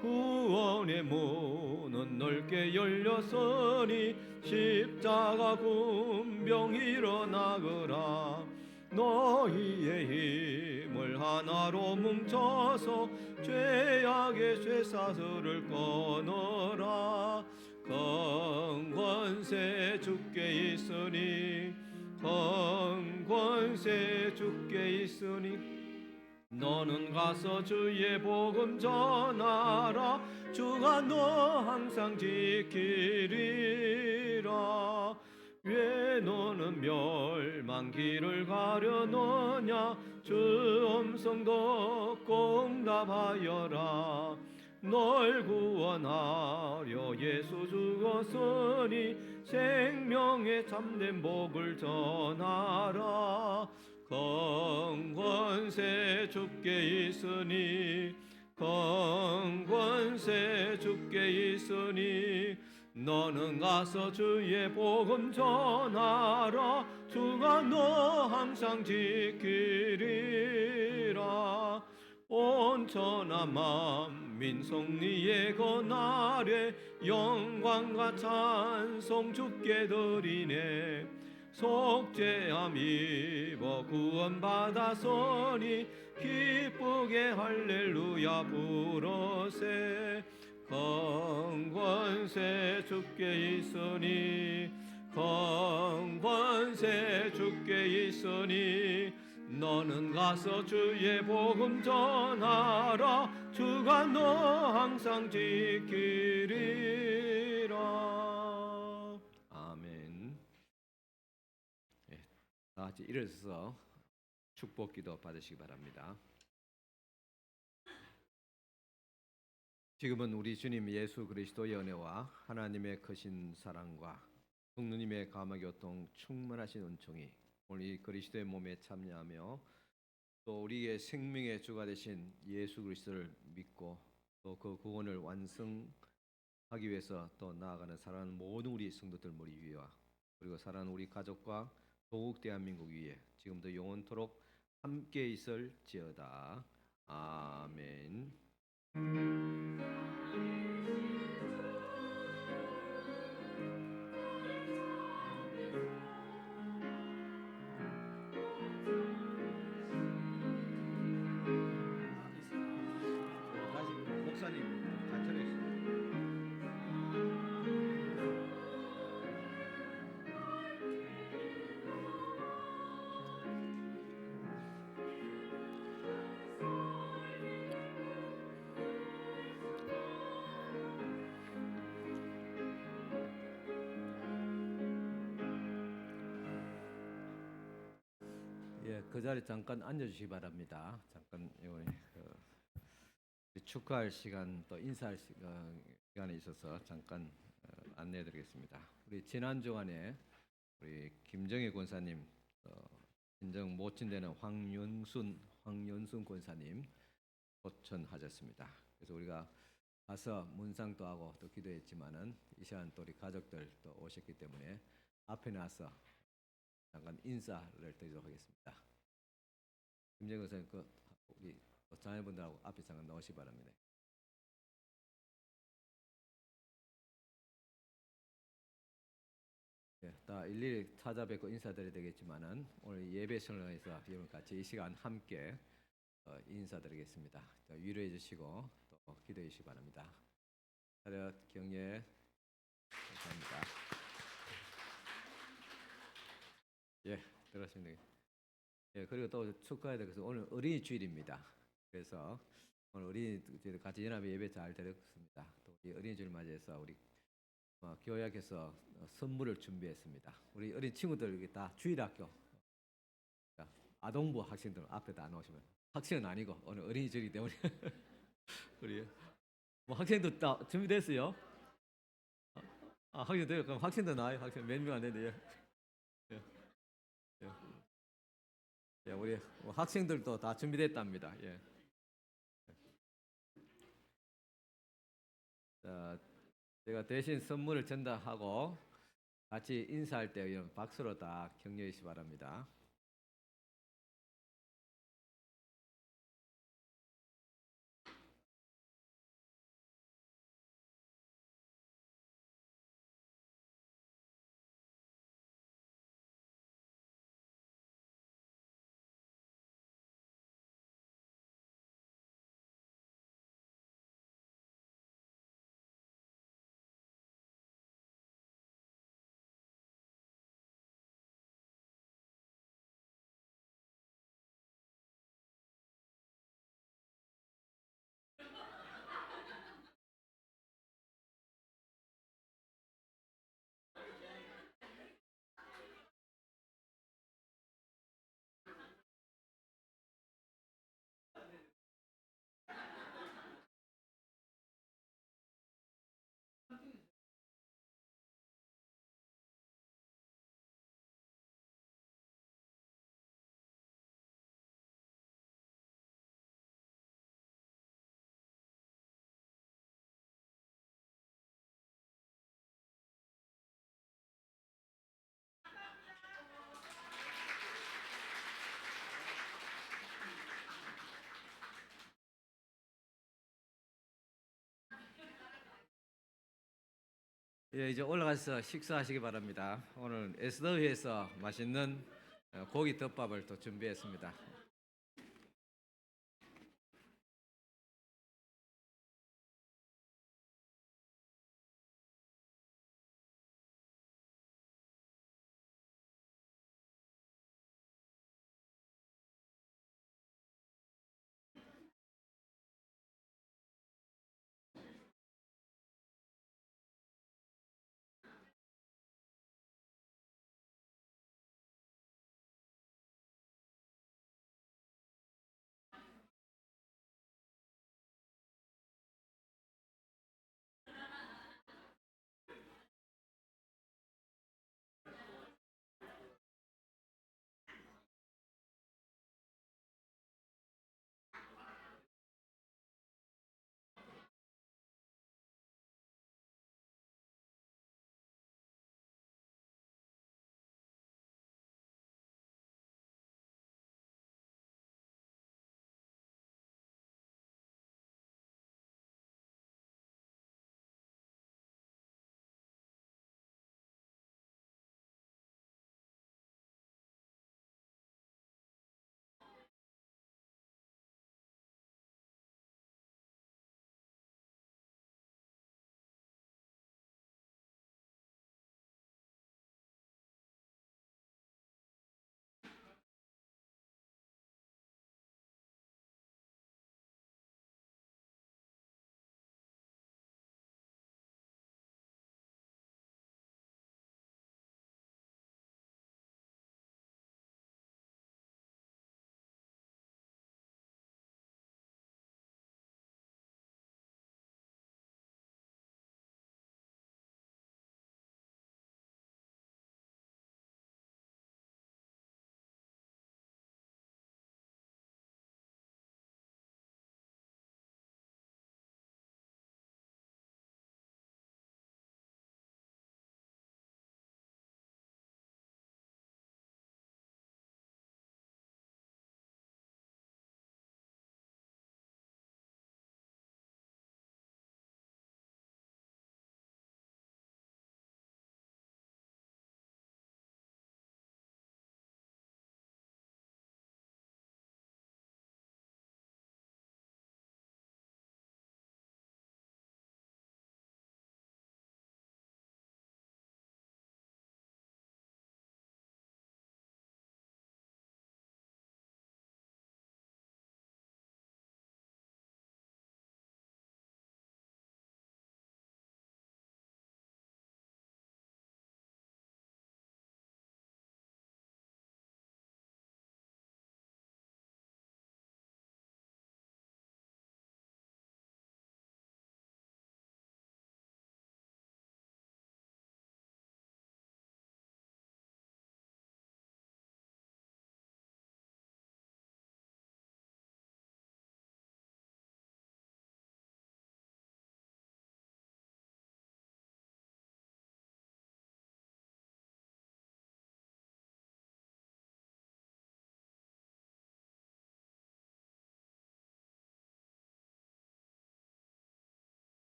구원의 문은 넓게 열렸으니 십자가 군병 일어나거라. 너희의 힘을 하나로 뭉쳐서 죄악의 쇠사슬을 끊어라. 건권세 주께 있으니 건권세 주께 있으니 너는 가서 주의 복음 전하라. 주가 너 항상 지키리라. 왜 너는 멸망길을 가려느냐. 주 음성 듣고 응답하여라. 널 구원하려 예수 죽었으니 생명의 참된 복을 전하라. 건권세 주께 있으니 건권세 주께 있으니 너는 가서 주의 복음 전하라. 주가 너 항상 지키리라. 온 천하 만민 성리에 거나래. 영광과 찬송 주께 드리네. 속죄함 입어 구원받았으니 기쁘게 할렐루야 부르세. 건권세 주께 있으니 건권세 주께 있으니 너는 가서 주의 복음 전하라. 주가 너 항상 지키리라. 아멘. 다 같이 일어서서 축복기도 받으시기 바랍니다. 지금은 우리 주님 예수 그리스도의 은혜와 하나님의 크신 사랑과 성령님의 감화교통 충만하신 은총이 오늘 이 그리스도의 몸에 참여하며 또 우리의 생명의 주가 되신 예수 그리스도를 믿고 또 그 구원을 완성하기 위해서 또 나아가는 사랑하는 모든 우리 성도들 머리 위와 그리고 사랑하는 우리 가족과 도국 대한민국 위에 지금도 영원토록 함께 있을지어다. 아멘. 목사님 간절히 그 자리에 잠깐 앉아주시기 바랍니다. 잠깐 축하할 시간 또 인사할 시간에 있어서 잠깐 안내해드리겠습니다. 우리 지난 주간에 우리 김정혜 권사님, 친정 모친되는 황연순 권사님 초청하셨습니다. 그래서 우리가 가서 문상도 하고 또 기도했지만은 이 시간 또 우리 가족들 또 오셨기 때문에 앞에 나서 잠깐 인사를 드리도록 하겠습니다. 김정혜 권사님 우리 자녀분들하고 앞에 잠깐 나오시기 바랍니다. 다 일일이 찾아뵙고 인사드려야 되겠지만은 오늘 예배 성령에서 여러분 같이 이 시간 함께 인사드리겠습니다. 위로해 주시고 또 기도해 주시기 바랍니다. 차렷 경례 감사합니다. 들었습니다. 그리고 또 축하해야 될 것은 오늘 어린이 주일입니다. 그래서 오늘 어린이 같이 연합의 예배 잘 드렸습니다. 또 우리 어린이 주일 맞이해서 우리 교회에서 선물을 준비했습니다. 우리 어린 친구들 여기 다 주일학교 아동부 학생들 앞에 다 나오시면 학생은 아니고 오늘 어린이 주일이기 때문에 우리 학생들 다 준비됐어요? 학생들 그럼 학생들 나와요. 학생 몇 명 안 되는데 우리 학생들도 다 준비됐답니다. 자, 제가 대신 선물을 전달하고 같이 인사할 때 박수로 다 격려해 주시기 바랍니다. 예, 이제 올라가서 식사하시기 바랍니다. 오늘 에스더위에서 맛있는 고기 덮밥을 또 준비했습니다.